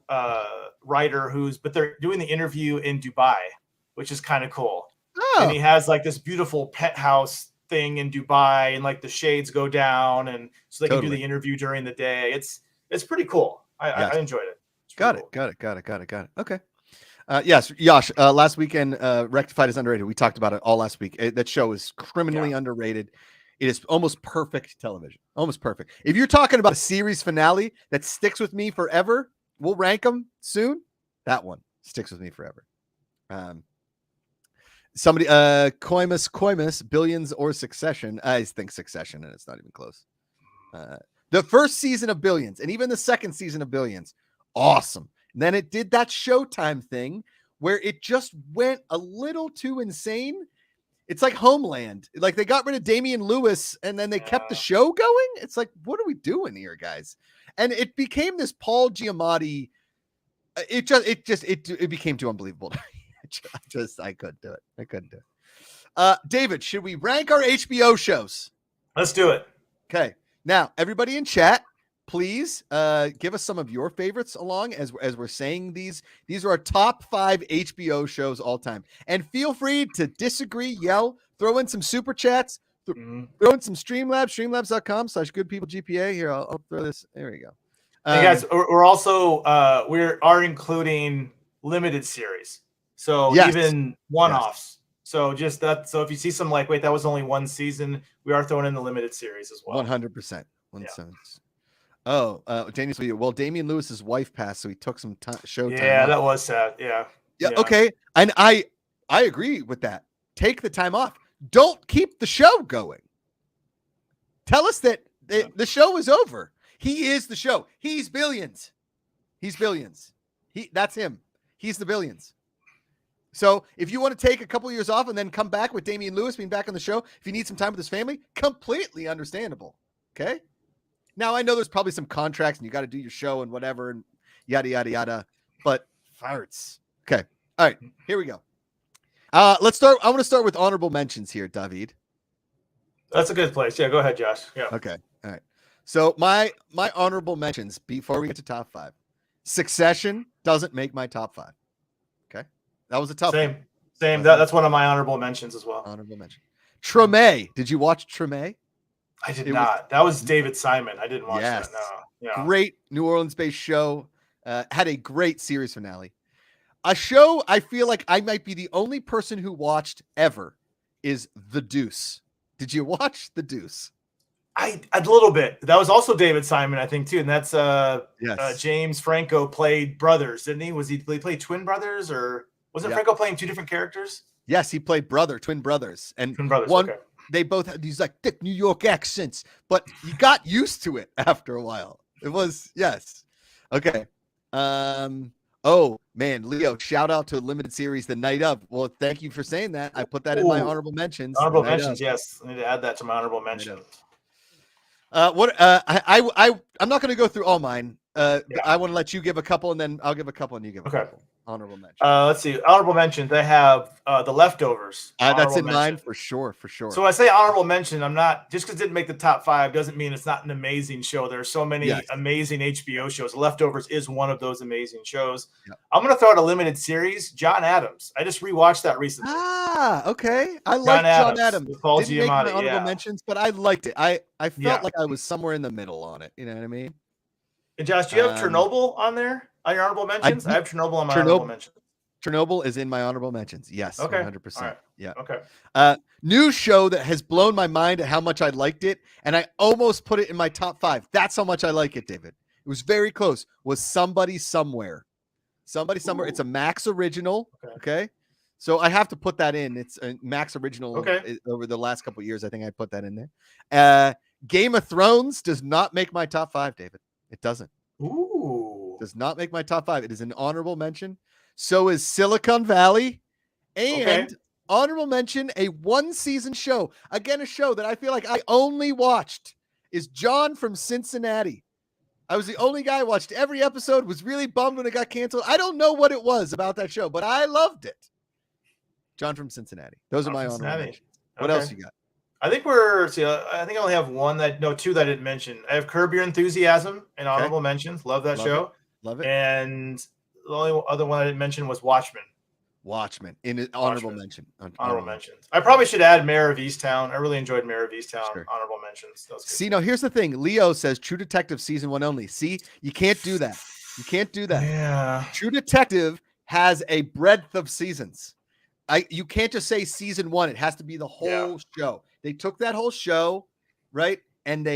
writer but they're doing the interview in Dubai, which is kind of cool. Oh. And he has like this beautiful penthouse thing in Dubai, and like the shades go down, and so they can do the interview during the day. It's pretty cool. I enjoyed it. Got it. Okay. Yes, Yash. Last weekend, Rectified is underrated. We talked about it all last week. That show is criminally underrated. It is almost perfect television. Almost perfect. If you're talking about a series finale that sticks with me forever, we'll rank them soon. That one sticks with me forever. Somebody, Coimus, Billions or Succession. I think Succession, and it's not even close. The first season of Billions, and even the second season of Billions, awesome. And then it did that Showtime thing where it just went a little too insane. It's like Homeland. Like they got rid of Damian Lewis, and then they kept the show going. It's like, what are we doing here, guys? And it became this Paul Giamatti. It became too unbelievable. I couldn't do it. David, should we rank our HBO shows? Let's do it. Okay. Now, everybody in chat, please give us some of your favorites along as we're saying these. These are our top 5 HBO shows all time. And feel free to disagree, yell, throw in some super chats, throw in some Streamlabs, streamlabs.com/goodpeoplegpa. Here, I'll throw this. There we go. Hey guys, we're also we are including limited series. So even one-offs. So just that. So if you see some like, wait, that was only one season, we are throwing in the limited series as well. 100%. Oh, Daniel's video. Well, Damian Lewis's wife passed, so he took some show time. Yeah, that was sad. Yeah. Okay. And I agree with that. Take the time off. Don't keep the show going. Tell us that the show is over. He is the show. He's Billions. That's him. He's the Billions. So if you want to take a couple of years off and then come back with Damian Lewis being back on the show, if you need some time with his family, completely understandable. Okay. Now I know there's probably some contracts and you got to do your show and whatever and yada, yada, yada, but farts. Okay. All right, here we go. Let's start. I want to start with honorable mentions here, David. That's a good place. Yeah. Go ahead, Josh. Yeah. Okay. All right. So my honorable mentions before we get to top 5, Succession doesn't make my top 5. Okay. That was a tough Same. one. Same. That's one of my honorable mentions as well. Honorable mention. Treme. Did you watch Treme? I did not. That was David Simon. I didn't watch that. No. Yeah. Great New Orleans-based show. Had a great series finale. A show I feel like I might be the only person who watched ever is The Deuce. Did you watch The Deuce? A little bit. That was also David Simon, I think, too. And that's James Franco played brothers, didn't he? He played twin brothers, or wasn't Franco playing 2 different characters? Yes, he played twin brothers. And twin brothers, they both had these like thick New York accents, but you got used to it after a while. It was, yes. Okay. Oh man, Leo, shout out to limited series The Night Of. Well, thank you for saying that. I put that in my honorable mentions. Honorable mentions, yes. I need to add that to my honorable mentions. I'm not going to go through all mine. I want to let you give a couple, and then I'll give a couple, and you give a couple. Honorable mention. Let's see. Honorable mentions. I have The Leftovers. That's in mine for sure. So I say honorable mention. I'm not, just because it didn't make the top 5 doesn't mean it's not an amazing show. There are so many amazing HBO shows. The Leftovers is one of those amazing shows. Yep. I'm going to throw out a limited series. John Adams. I just rewatched that recently. Okay. I like John Adams. Paul Didn't make my honorable mentions, but I liked it. I felt like I was somewhere in the middle on it. You know what I mean? And Josh, do you have Chernobyl on there on your honorable mentions? I have Chernobyl on my honorable mentions. Chernobyl is in my honorable mentions. Yes, okay. 100%. Right. Yeah. Okay. New show that has blown my mind at how much I liked it, and I almost put it in my top 5. That's how much I like it, David. It was very close. Was Somebody Somewhere. Somebody Somewhere. Ooh. It's a Max original. Okay. So I have to put that in. It's a Max original. Over the last couple of years, I think I put that in there. Game of Thrones does not make my top 5, David. It doesn't. Ooh. Does not make my top 5. It is an honorable mention. So is Silicon Valley And honorable mention, a 1-season show. Again, a show that I feel like I only watched is John from Cincinnati. I was the only guy who watched every episode, was really bummed when it got canceled. I don't know what it was about that show, but I loved it. John from Cincinnati. Those are my honorable mentions. What else you got? I think I think I only have two that I didn't mention. I have Curb Your Enthusiasm and honorable mentions. Love that show. Love it. And the only other one I didn't mention was Watchmen. In honorable mention. Honorable mentions. I probably should add Mayor of Easttown. I really enjoyed Mayor of Easttown. Sure. Honorable mentions. See, now here's the thing. Leo says True Detective season 1 only. See, you can't do that. Yeah. True Detective has a breadth of seasons. You can't just say season 1. It has to be the whole show. They took that whole show, right? And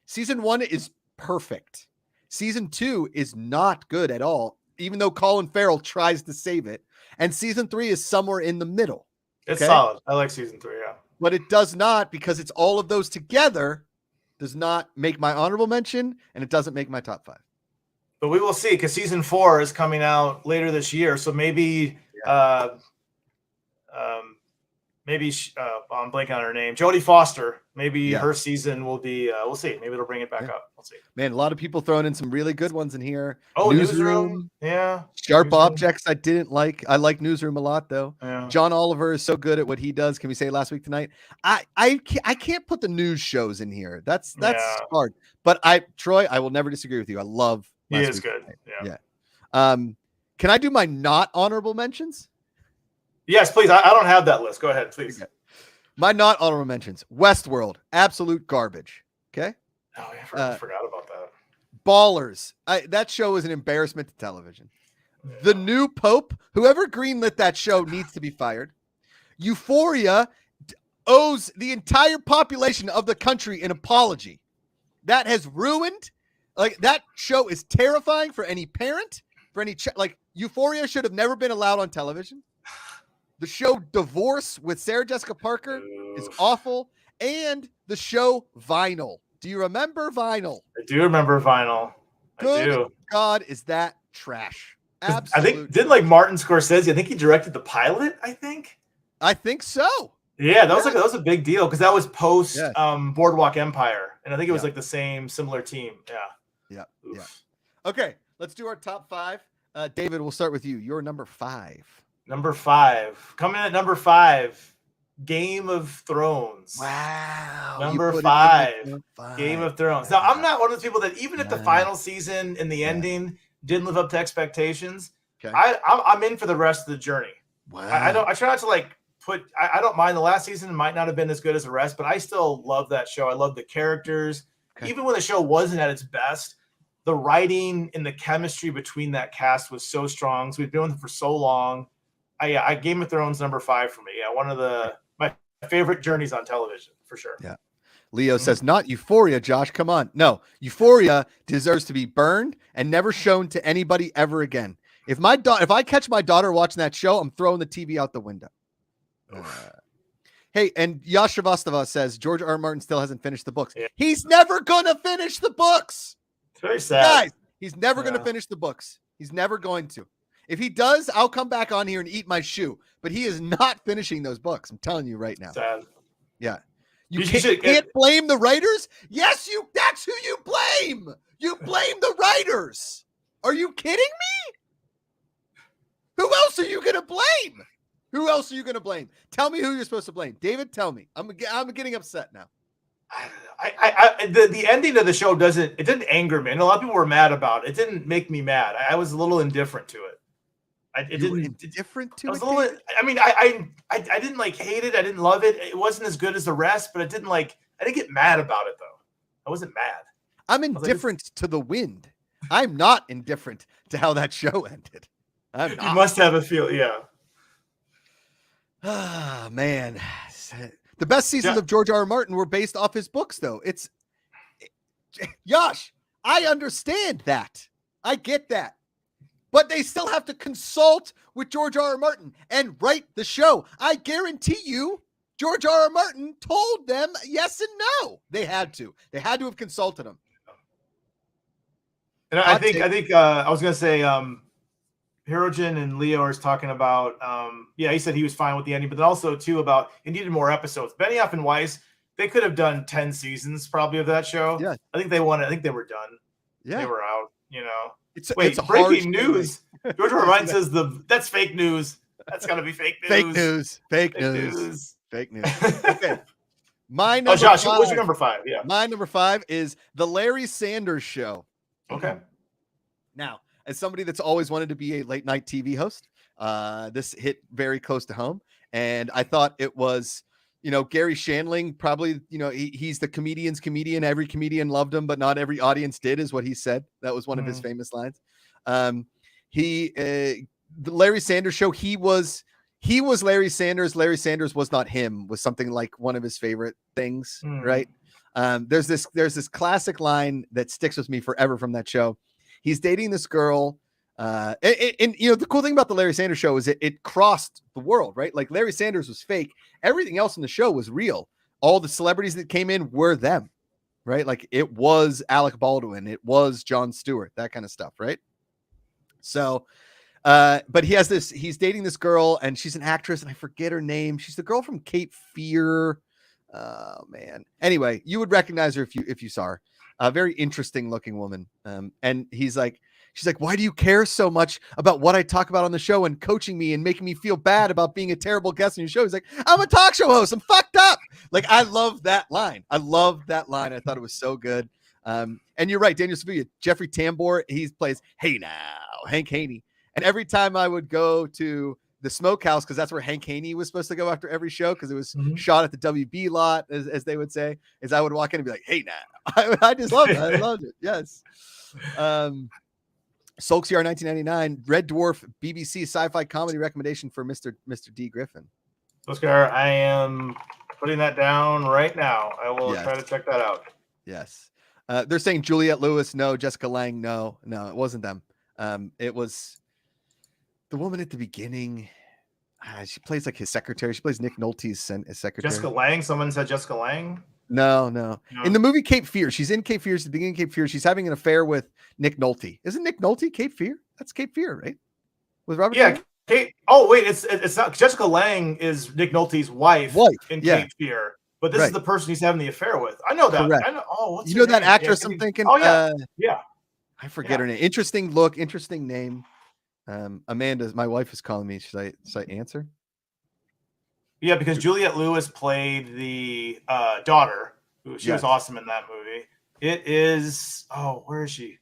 season 1 is perfect. Season 2 is not good at all, even though Colin Farrell tries to save it. And season 3 is somewhere in the middle. It's solid. I like season 3, yeah. But it does not, because it's all of those together, does not make my honorable mention, and it doesn't make my top 5. But we will see, because season 4 is coming out later this year. So maybe, I'm blanking on her name, Jodie Foster. Maybe her season will be. We'll see. Maybe it'll bring it back up. We'll see. Man, a lot of people throwing in some really good ones in here. Oh, Newsroom. Yeah. Sharp Objects. I didn't like. I like Newsroom a lot though. Yeah. John Oliver is so good at what he does. Can we say last week tonight? I can't put the news shows in here. That's hard. But Troy, I will never disagree with you. I love. He is good. Yeah. Can I do my not honorable mentions? Yes, please. I don't have that list. Go ahead, please. Okay. My not honorable mentions. Westworld, absolute garbage. Okay. Oh, yeah, I forgot about that. Ballers. That show is an embarrassment to television. Yeah. The New Pope, whoever greenlit that show needs to be fired. Euphoria owes the entire population of the country an apology. That has ruined. That show is terrifying for any parent, for any Euphoria should have never been allowed on television. The show Divorce with Sarah Jessica Parker is awful. And the show Vinyl. Do you remember Vinyl? I do remember Vinyl. Good God, is that trash? Absolutely. I think, didn't Martin Scorsese, I think he directed the pilot, I think so. Yeah, that was a big deal, because that was post Boardwalk Empire. And I think it was the similar team. Yeah. Okay, let's do our top 5. David, we'll start with you. You're number 5. Number 5. Coming in at number 5, Game of Thrones. Wow. Number 5, Game of Thrones. Now, I'm not one of those people that, even if the final season and the ending didn't live up to expectations, I'm in for the rest of the journey. Wow. I try not to I don't mind the last season. It might not have been as good as the rest, but I still love that show. I love the characters. Okay. Even when the show wasn't at its best, the writing and the chemistry between that cast was so strong. So we've been with it for so long. Game of Thrones number 5 for me. Yeah, one of my favorite journeys on television for sure. Yeah. Leo says not Euphoria, Josh. Come on. No, Euphoria deserves to be burned and never shown to anybody ever again. If I catch my daughter watching that show, I'm throwing the TV out the window. Hey, and Yash Shrivastava says George R. R. Martin still hasn't finished the books. Yeah. He's never gonna finish the books. It's very sad. Guys, he's never gonna finish the books. He's never going to. If he does, I'll come back on here and eat my shoe. But he is not finishing those books. I'm telling you right now. Sad. Yeah. You can't blame the writers? Yes, that's who you blame. You blame the writers. Are you kidding me? Who else are you going to blame? Tell me who you're supposed to blame. David, tell me. I'm getting upset now. The ending of the show didn't anger me. And a lot of people were mad about it. It didn't make me mad. I was a little indifferent to it. I didn't hate it. I didn't love it. It wasn't as good as the rest, but I didn't get mad about it though. I wasn't mad. I'm indifferent to the wind. I'm not indifferent to how that show ended. I'm not. You must have a feel, yeah. Ah, man. The best seasons of George R. R. Martin were based off his books, though. Yash, I understand that. I get that. But they still have to consult with George R. R. Martin and write the show. I guarantee you, George R. R. Martin told them yes and no. They had to. They had to have consulted him. And I think I was going to say, Hirogen and Leo are talking about, he said he was fine with the ending, but then also too about it needed more episodes. Benioff and Weiss, they could have done 10 seasons probably of that show. Yeah. I think they wanted. I think they were done. Yeah. They were out. It's a breaking news. George Ryan says that's fake news. That's gotta be fake news. Fake news. Okay. My number Josh, five, what's your number 5? Yeah. My number 5 is The Larry Sanders Show. Okay. Now, as somebody that's always wanted to be a late night TV host, this hit very close to home. And I thought it was, Gary Shandling, probably, he's the comedian's comedian. Every comedian loved him, but not every audience did, is what he said. That was one of his famous lines. The Larry Sanders Show, he was Larry Sanders. Larry Sanders was not him, was something like one of his favorite things, right? There's this classic line that sticks with me forever from that show. He's dating this girl. And the cool thing about the Larry Sanders Show is it crossed the world, right? Like Larry Sanders was fake. Everything else in the show was real. All the celebrities that came in were them, right? Like it was Alec Baldwin. It was Jon Stewart, that kind of stuff, right? So, but he's dating this girl and she's an actress and I forget her name. She's the girl from Cape Fear. Oh man. Anyway, you would recognize her if you saw her. A very interesting looking woman. And she's like, why do you care so much about what I talk about on the show and coaching me and making me feel bad about being a terrible guest on your show? He's like, I'm a talk show host. I'm fucked up. Like, I love that line. I thought it was so good. And you're right, Daniel Sevilla, Jeffrey Tambor, he plays, hey now, Hank Haney. And every time I would go to the Smokehouse, because that's where Hank Haney was supposed to go after every show, because it was shot at the WB lot, as they would say, is I would walk in and be like, hey now. I just loved it. I loved it. Yes. Sulks Yard 1999, Red Dwarf BBC sci-fi comedy recommendation for Mr. D. Griffin. Oscar, I am putting that down right now. I will try to check that out. Yes. They're saying Juliette Lewis, no. Jessica Lange, no. No, it wasn't them. It was the woman at the beginning. She plays like his secretary. She plays Nick Nolte's secretary. Jessica Lange? Someone said Jessica Lange? No. In the movie Cape Fear, she's in Cape Fear. At the beginning of Cape Fear, she's having an affair with Nick Nolte. Isn't Nick Nolte Cape Fear? That's Cape Fear, right? With Robert. Yeah. Kate. Oh wait, it's not. Jessica Lange is Nick Nolte's wife in Cape Fear, but this is the person he's having the affair with. I know that. Correct. I know. Oh, what's you know that name? actress? I'm thinking. Oh yeah. Yeah. I forget her name. Interesting look. Interesting name. Amanda, my wife is calling me. Should I answer? Yeah, because Juliette Lewis played the daughter. She was awesome in that movie. It is. Oh, where is she?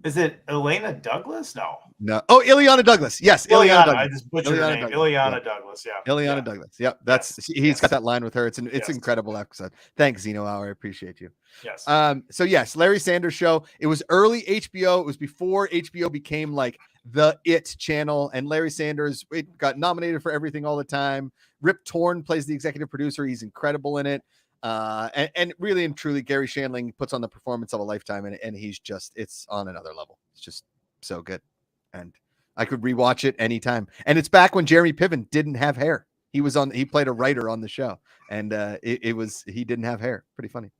Is it Elena Douglas? No. Oh, Ileana Douglas. Yes, Ileana Douglas. I just butchered her name. Ileana Douglas. Yeah. Ileana Douglas. Yep. He's got that line with her. It's incredible episode. Thanks, Zeno Hour. I appreciate you. Yes. So yes, Larry Sanders Show. It was early HBO. It was before HBO became like the It channel. And Larry Sanders, it got nominated for everything all the time. Rip Torn plays the executive producer. He's incredible in it. And really and truly, Gary Shandling puts on the performance of a lifetime, and he's it's on another level. It's just so good. And I could rewatch it anytime. And it's back when Jeremy Piven didn't have hair. He played a writer on the show, and he didn't have hair. Pretty funny.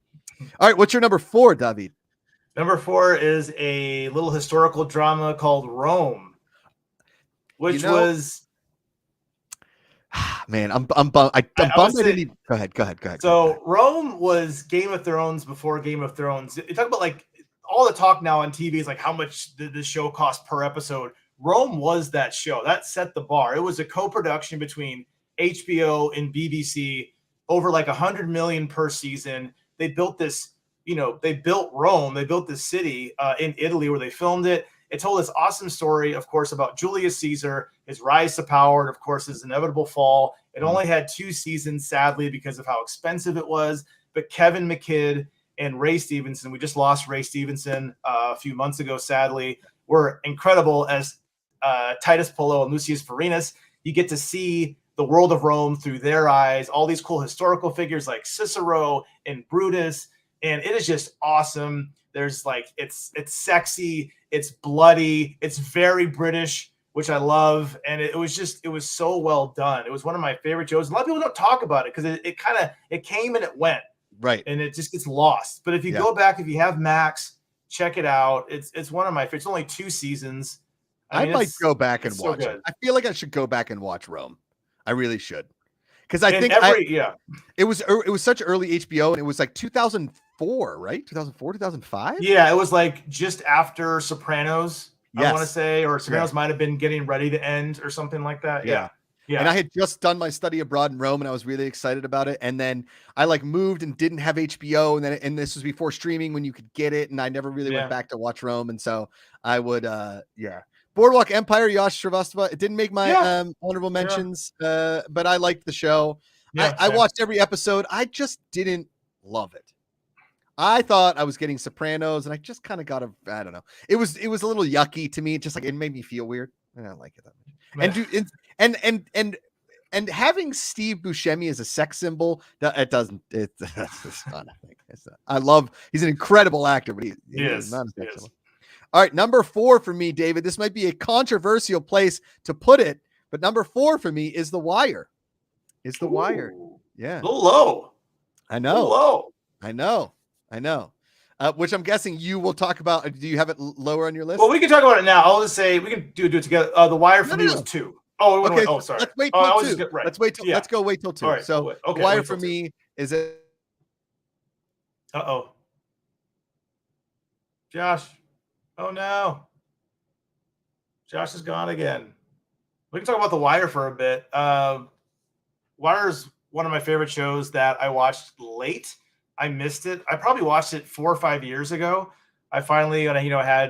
All right. What's your number 4, David? Number 4 is a little historical drama called Rome, which was. Man, I'm bummed. I'm bummed. Go ahead. So Rome was Game of Thrones before Game of Thrones. You talk about like all the talk now on TV is like how much did this show cost per episode. Rome was that show that set the bar. It was a co-production between HBO and BBC, over like 100 million per season. They built this, they built Rome. They built this city in Italy where they filmed it. It told this awesome story, of course, about Julius Caesar, his rise to power, and of course, his inevitable fall. It only had 2 seasons, sadly, because of how expensive it was. But Kevin McKidd and Ray Stevenson, we just lost Ray Stevenson a few months ago, sadly, were incredible as Titus Pullo and Lucius Vorenus. You get to see the world of Rome through their eyes, all these cool historical figures like Cicero and Brutus, and it is just awesome. There's like, it's sexy, it's bloody, it's very British, which I love. And it was so well done. It was one of my favorite shows. A lot of people don't talk about it because it came and it went. Right. And it just gets lost. But if you go back, if you have Max, check it out. It's one of my favorites. It's only 2 seasons. I might go back and it's so watch it. good. I feel like I should go back and watch Rome. I really should. Because I think it was such early HBO, and it was like 2004, right? 2004, 2005? Yeah, it was like just after Sopranos, Yes. I want to say, or Sopranos might have been getting ready to end or something like that. Yeah. And I had just done my study abroad in Rome, and I was really excited about it. And then I like moved and didn't have HBO, and this was before streaming when you could get it, and I never really went back to watch Rome. And so I would Boardwalk Empire, Yash Shrivastava. It didn't make my honorable mentions, but I liked the show. I watched every episode. I just didn't love it. I thought I was getting Sopranos, and I just kind of got I don't know. It was a little yucky to me. Just like it made me feel weird. I don't like it that much. And having Steve Buscemi as a sex symbol, it's not a thing. He's an incredible actor, but he is not a sex symbol. All right, number 4 for me, David. This might be a controversial place to put it, but number 4 for me is The Wire. Wire. Yeah. A little low. I know. I know. Which I'm guessing you will talk about. Do you have it lower on your list? Well, we can talk about it now. I'll just say we can do it together. The Wire for me was 2. Oh, okay. Oh, sorry. Let's wait till 2. Let's go wait till 2. Right, so The Wire for me is it. Uh-oh. Josh. Oh no. Josh is gone again. We can talk about The Wire for a bit. Wire's one of my favorite shows that I watched late. I missed it. I probably watched it 4 or 5 years ago. I finally, had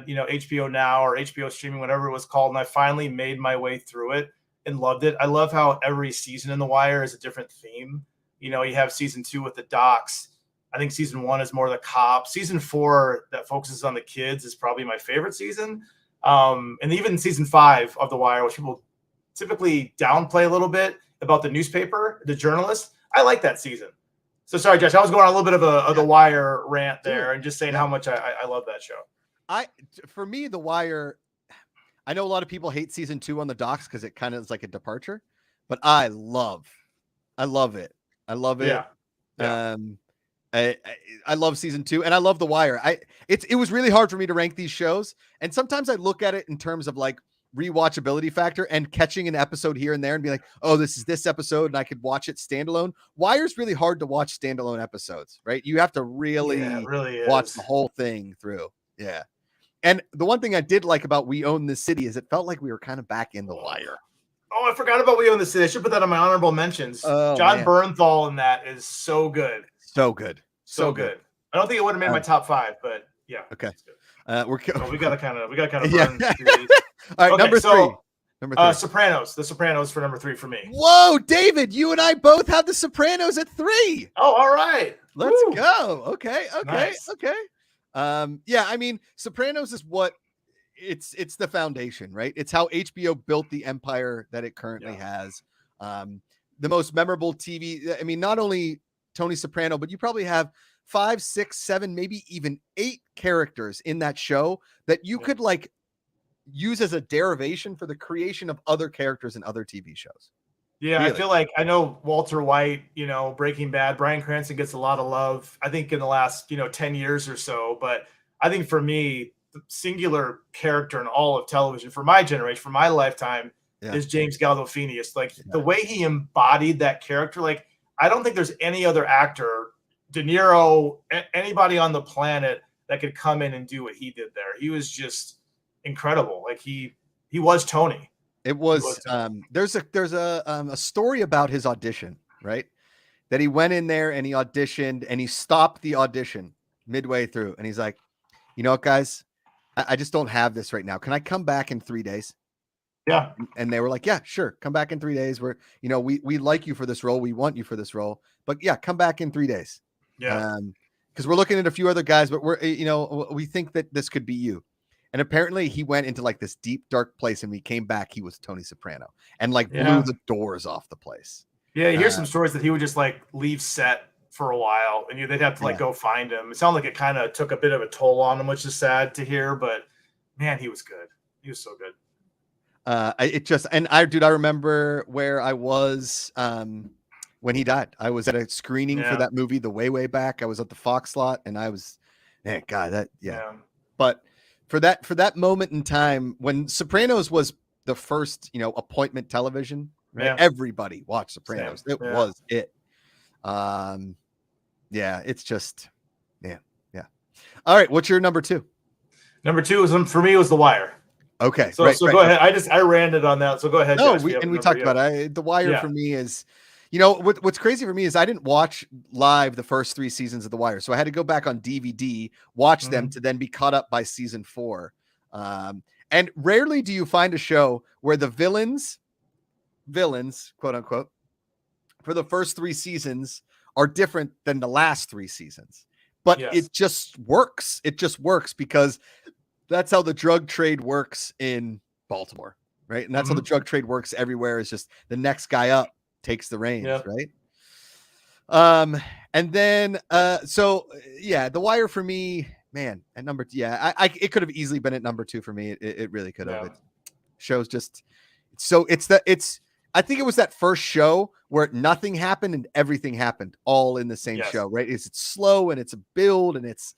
HBO Now or HBO streaming, whatever it was called, and I finally made my way through it and loved it. I love how every season in The Wire is a different theme. You have season 2 with the docs. I think season 1 is more the cops. Season 4 that focuses on the kids is probably my favorite season. And even season 5 of The Wire, which people typically downplay a little bit about the newspaper, the journalist. I like that season. So sorry, Josh, I was going on a little bit of The Wire rant there and just saying how much I love that show. For me, The Wire, I know a lot of people hate season 2 on the docs because it kind of is like a departure, but I love it. I love it. Yeah. I love season 2, and I love The Wire. It was really hard for me to rank these shows, and sometimes I look at it in terms of like rewatchability factor and catching an episode here and there and be like, oh, this is this episode, and I could watch it standalone. Wire's really hard to watch standalone episodes, right? You have to really watch the whole thing through. Yeah. And the one thing I did like about We Own This City is it felt like we were kind of back in The Wire. Oh, I forgot about We Own This City. I should put that on my honorable mentions. John Bernthal in that is so good. So good. I don't think it would have made my top 5, but yeah. Okay. We gotta kind of burn through these. All right, number 3. Number 3. Sopranos. The Sopranos for number 3 for me. Whoa, David, you and I both have The Sopranos at 3. Oh, all right. Let's go. Okay. Nice. Okay. I mean, Sopranos is what it's the foundation, right? It's how HBO built the empire that it currently has. The most memorable TV. I mean, not only Tony Soprano, but you probably have 5, 6, 7, maybe even 8 characters in that show that you could like use as a derivation for the creation of other characters in other TV shows. Yeah, really. I feel like I know Walter White, Breaking Bad, Bryan Cranston gets a lot of love, I think in the last, 10 years or so. But I think for me, the singular character in all of television for my generation, for my lifetime, is James Gandolfini. It's like the way he embodied that character. Like, I don't think there's any other actor, De Niro, anybody on the planet that could come in and do what he did there. He was just incredible. Like he was Tony. It was there's a story about his audition, right? That he went in there and he auditioned and he stopped the audition midway through and he's like, you know what, guys, I just don't have this right now. Can I come back in 3 days? Yeah. And they were like, yeah, sure. Come back in 3 days. We like you for this role. We want you for this role, but yeah, come back in 3 days. Yeah. Because we're looking at a few other guys, but we think that this could be you. And apparently he went into like this deep, dark place, and when he came back, he was Tony Soprano and like blew the doors off the place. Yeah, you hear some stories that he would just like leave set for a while, and they'd have to like go find him. It sounded like it kind of took a bit of a toll on him, which is sad to hear. But man, he was good. He was so good. I remember where I was when he died. I was at a screening for that movie the way back. I was at the Fox lot, and I was, man, God, But for that moment in time when Sopranos was the first, appointment television, right? Yeah. Everybody watched Sopranos. Same. It was it. Yeah, it's just, yeah. All right, what's your number 2? Number 2 was for me was The Wire. Okay, So go ahead. I ranted on that. So go ahead. No, Josh, we talked about it. The Wire for me is, what's crazy for me is I didn't watch live the first 3 seasons of The Wire, so I had to go back on DVD, watch them to then be caught up by season 4. And rarely do you find a show where the villains, quote unquote, for the first 3 seasons are different than the last 3 seasons. But it just works. It just works because that's how the drug trade works in Baltimore, right? And that's how the drug trade works everywhere. Is just the next guy up takes the reins, right? And then The Wire for me, man, at number it could have easily been at number 2 for me. It really could have. It shows just I think it was that first show where nothing happened and everything happened all in the same show, right? It's slow and it's a build and it's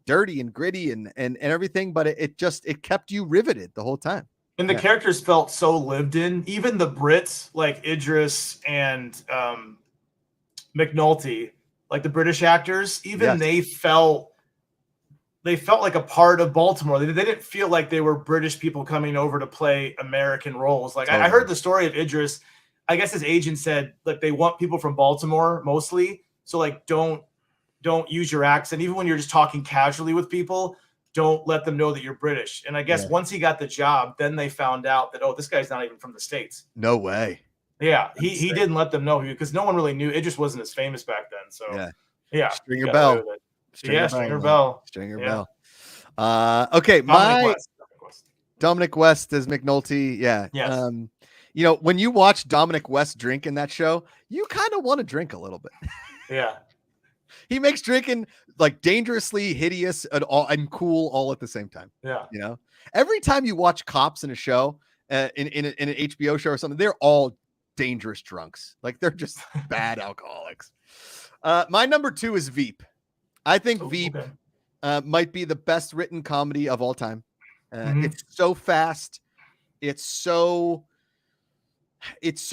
dirty and gritty and everything, but it kept you riveted the whole time. And the characters felt so lived in. Even the Brits, like Idris and McNulty, like the British actors, even they felt like a part of Baltimore. They didn't feel like they were British people coming over to play American roles. Like I heard the story of Idris. I guess his agent said like they want people from Baltimore mostly. So like don't use your accent. Even when you're just talking casually with people, don't let them know that you're British. And I guess once he got the job, then they found out that, this guy's not even from the States. No way. Yeah. He didn't let them know because no one really knew. It just wasn't as famous back then. So yeah. Stringer Bell. Stringer Bell. Okay. Dominic West as McNulty. Yeah. Yes. When you watch Dominic West drink in that show, you kind of want to drink a little bit. Yeah. He makes drinking like dangerously hideous and cool all at the same time. Yeah. Every time you watch cops in a show, in an HBO show or something, they're all dangerous drunks. Like they're just bad alcoholics. My number 2 is Veep. I think Veep might be the best written comedy of all time. It's so fast. It's so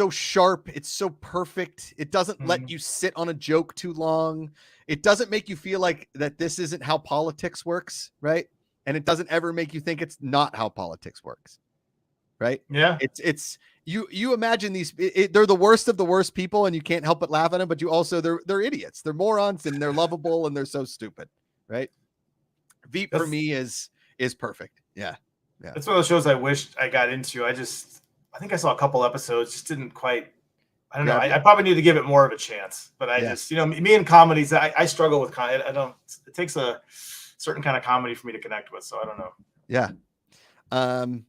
sharp. It's so perfect. It doesn't let you sit on a joke too long. It doesn't make you feel like that this isn't how politics works, right? And it doesn't ever make you think it's not how politics works, right? Yeah. It's you imagine these. They're the worst of the worst people, and you can't help but laugh at them. But you also they're idiots. They're morons, and they're lovable, and they're so stupid, right? Veep for me is perfect. Yeah. It's one of those shows I wished I got into. I think I saw a couple episodes, just didn't quite. I don't know. I probably need to give it more of a chance, but I just, me and comedies, I struggle with comedy. It takes a certain kind of comedy for me to connect with. So I don't know. Yeah.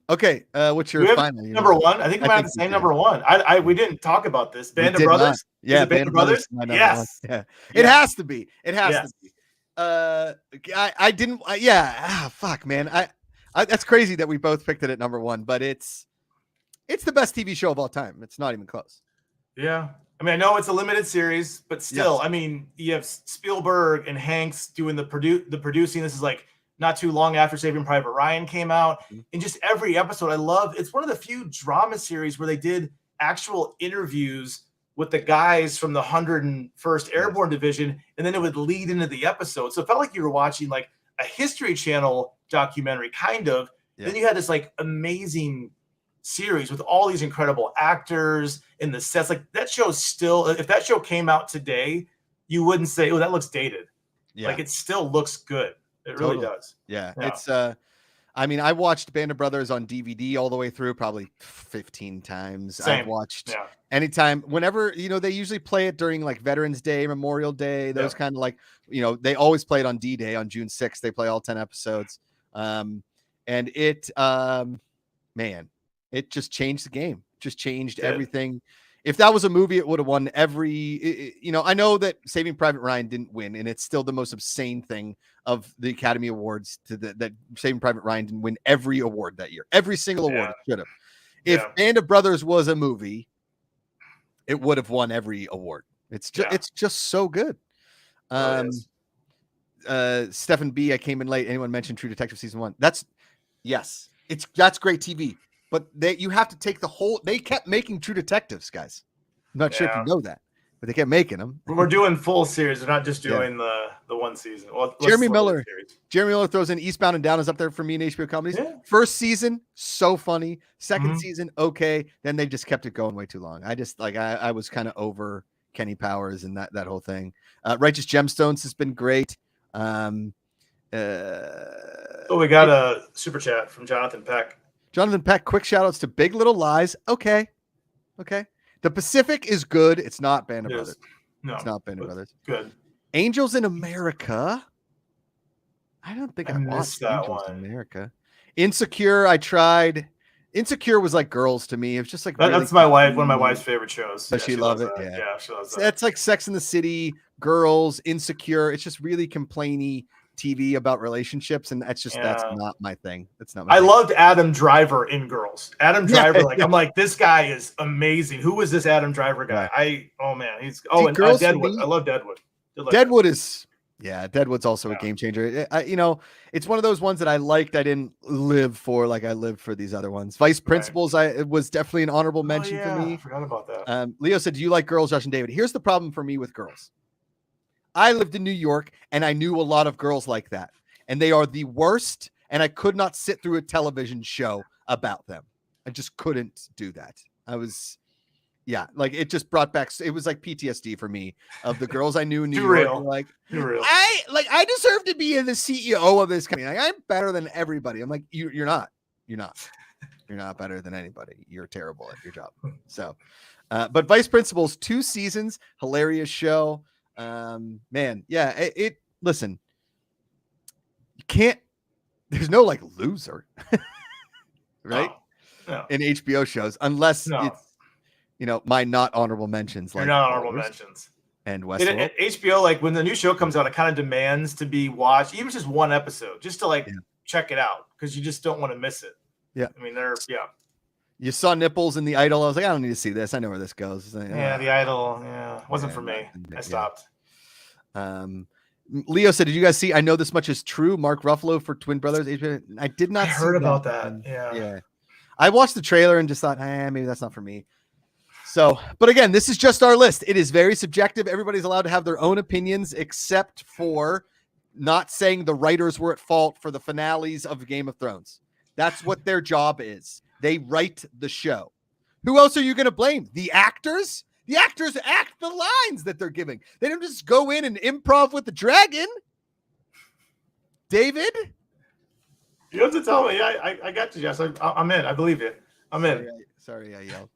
Okay. What's your final number 1? I think we might have the same number 1. We didn't talk about this. Band of Brothers. Yeah. Band of Brothers. Yes. Yeah. It has to be. It has to be. I didn't. Fuck, man. I that's crazy that we both picked it at number 1, but it's the best TV show of all time. It's not even close. Yeah. I mean, I know it's a limited series, but still, I mean, you have Spielberg and Hanks doing the producing. This is like not too long after Saving Private Ryan came out. And just every episode, I love. It's one of the few drama series where they did actual interviews with the guys from the 101st Airborne Division, and then it would lead into the episode. So it felt like you were watching like a History Channel documentary, kind of. Yeah. Then you had this like amazing series with all these incredible actors in the sets. Like that show still, if that show came out today, you wouldn't say, "Oh, that looks dated." Yeah. Like it still looks good. It really does. Yeah. It's I mean, I watched Band of Brothers on DVD all the way through probably 15 times. Same. I've watched anytime, whenever, they usually play it during like Veterans Day, Memorial Day, those kind of like, they always play it on D-Day on June 6th. They play all 10 episodes. And it, man, it just changed the game, just changed everything. If that was a movie, it would have won every, I know that Saving Private Ryan didn't win, and it's still the most obscene thing of the Academy Awards that Saving Private Ryan didn't win every award that year. Every single award it should have. If Band of Brothers was a movie, it would have won every award. It's just so good. Stephen B. I came in late. Anyone mentioned True Detective season 1? That's great TV. But you have to take the whole. They kept making True Detectives, guys. I'm not sure if you know that, but they kept making them. We're doing full series. They're not just doing the one season. Well, Jeremy Miller throws in Eastbound and Down is up there for me in HBO comedies. Yeah. First season, so funny. Second season, okay. Then they just kept it going way too long. I just I was kind of over Kenny Powers and that whole thing. Righteous Gemstones has been great. We got a super chat from Jonathan Peck. Jonathan Peck, quick shout outs to Big Little Lies. Okay. The Pacific is good. It's not Band of Brothers. No, it's not Band of Brothers. Good. Angels in America. I don't think I watched that Angels one. in America. Insecure, I tried. Insecure was like Girls to me. It was just like that's my wife. One of my wife's favorite shows. Does she love it? That. Yeah, she loves that. That's like Sex in the City, Girls, Insecure. It's just really complainy TV about relationships, and that's not my thing. That's not my thing. Loved Adam Driver in Girls. Adam Driver, I'm like, this guy is amazing. Who was this Adam Driver guy? Deadwood. I love Deadwood. Deadwood is Deadwood's also a game changer. It's one of those ones that I liked. I didn't live for like I lived for these other ones. Vice Principals, it was definitely an honorable mention for me. I forgot about that. Leo said, do you like Girls, Josh and David? Here's the problem for me with Girls. I lived in New York and I knew a lot of girls like that, and they are the worst. And I could not sit through a television show about them. I just couldn't do that. It just brought back. It was like PTSD for me of the girls I knew in New York. I deserve to be the CEO of this company. Like, I'm better than everybody. I'm like, you're not. You're not better than anybody. You're terrible at your job. So, but Vice Principals, 2 seasons, hilarious show. Listen, you can't. There's no like loser, right? No. In HBO shows, unless it's my not honorable mentions. You're not honorable mentions. And Westworld. At HBO, like when the new show comes out, it kind of demands to be watched, even just one episode, just to check it out, because you just don't want to miss it. Yeah, I mean You saw nipples in The Idol. I was like, I don't need to see this. I know where this goes. The Idol. Yeah, wasn't for me. I stopped. Leo said, "Did you guys see? I know this much is true. Mark Ruffalo for Twin Brothers. I did not. I heard about that. Yeah. I watched the trailer and just thought, maybe that's not for me. So, but again, this is just our list. It is very subjective. Everybody's allowed to have their own opinions, except for not saying the writers were at fault for the finales of Game of Thrones. That's what their job is. They write the show. Who else are you going to blame? The actors? The actors act the lines that they're giving. They don't just go in and improv with the dragon. David? You have to tell me. I got you, Jess. I'm in. I believe you. I'm in. Sorry, I yelled.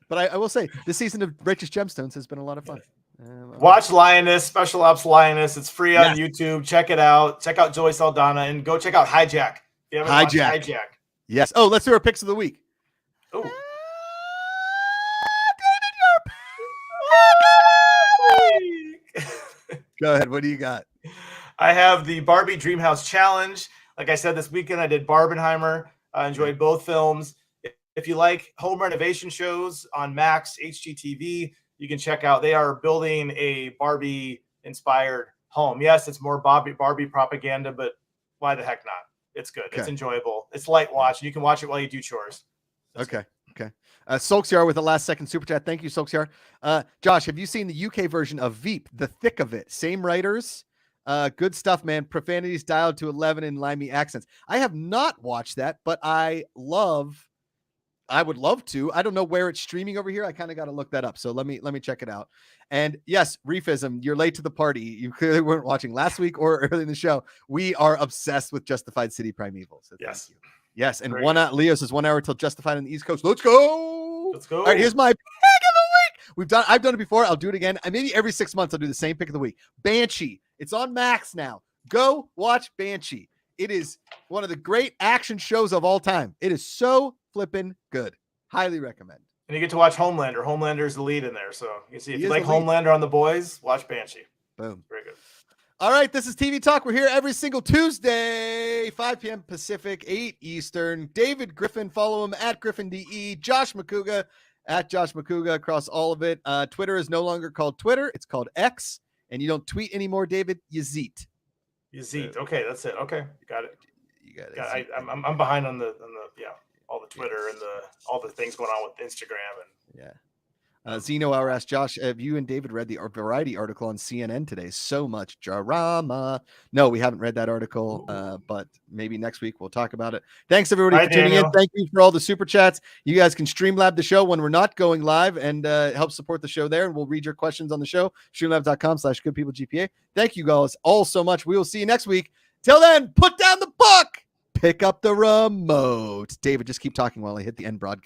But I will say, this season of Righteous Gemstones has been a lot of fun. Watch Lioness, Special Ops Lioness. It's free on YouTube. Check it out. Check out Zoe Saldana, and go check out Hijack. If you haven't watched Hijack. Yes. Oh, let's do our picks of the week. Oh. Go ahead. What do you got? I have the Barbie Dreamhouse Challenge. Like I said, this weekend I did Barbenheimer. I enjoyed both films. If you like home renovation shows on Max HGTV, you can check out. They are building a Barbie-inspired home. Yes, it's more Barbie propaganda, but why the heck not? It's good. Okay. It's enjoyable. It's light watch. You can watch it while you do chores. Okay. Solskjaer with the last second super chat. Thank you, Solskjaer. Josh, have you seen the UK version of Veep? The thick of it. Same writers. Good stuff, man. Profanities dialed to 11 in limey accents. I have not watched that, but I would love to. I don't know where it's streaming over here. I kind of got to look that up. So let me check it out. And yes, Reefism, you're late to the party. You clearly weren't watching last week or early in the show. We are obsessed with Justified City Primeval. So yes. Yes. And Leo says 1 hour till Justified on the East Coast. Let's go. All right. Here's my pick of the week. I've done it before. I'll do it again. And maybe every 6 months I'll do the same pick of the week. Banshee. It's on Max now. Go watch Banshee. It is one of the great action shows of all time. It is so flipping good. Highly recommend. And you get to watch Homelander. Homelander is the lead in there. So you see, if you like Homelander on The Boys, watch Banshee. Boom. Very good. All right. This is TV Talk. We're here every single Tuesday, 5 p.m. Pacific, 8 Eastern. David Griffin. Follow him at GriffinDE. Josh Macuga at Josh Macuga across all of it. Twitter is no longer called Twitter. It's called X. and you don't tweet anymore, David, you zeet. Yeet. Okay, that's it. Okay, got it. You got it. I'm behind on the all the Twitter and all the things going on with Instagram and Zeno Hour asked Josh, have you and David read the Variety article on CNN today? So much drama. No, we haven't read that article, but maybe next week we'll talk about it. Thanks everybody for tuning in. Thank you for all the super chats. You guys can Streamlab the show when we're not going live and help support the show there. And we'll read your questions on the show. Streamlab.com/goodpeoplegpa. Thank you guys all so much. We will see you next week. Till then, put down the book. Pick up the remote. David, just keep talking while I hit the end broadcast.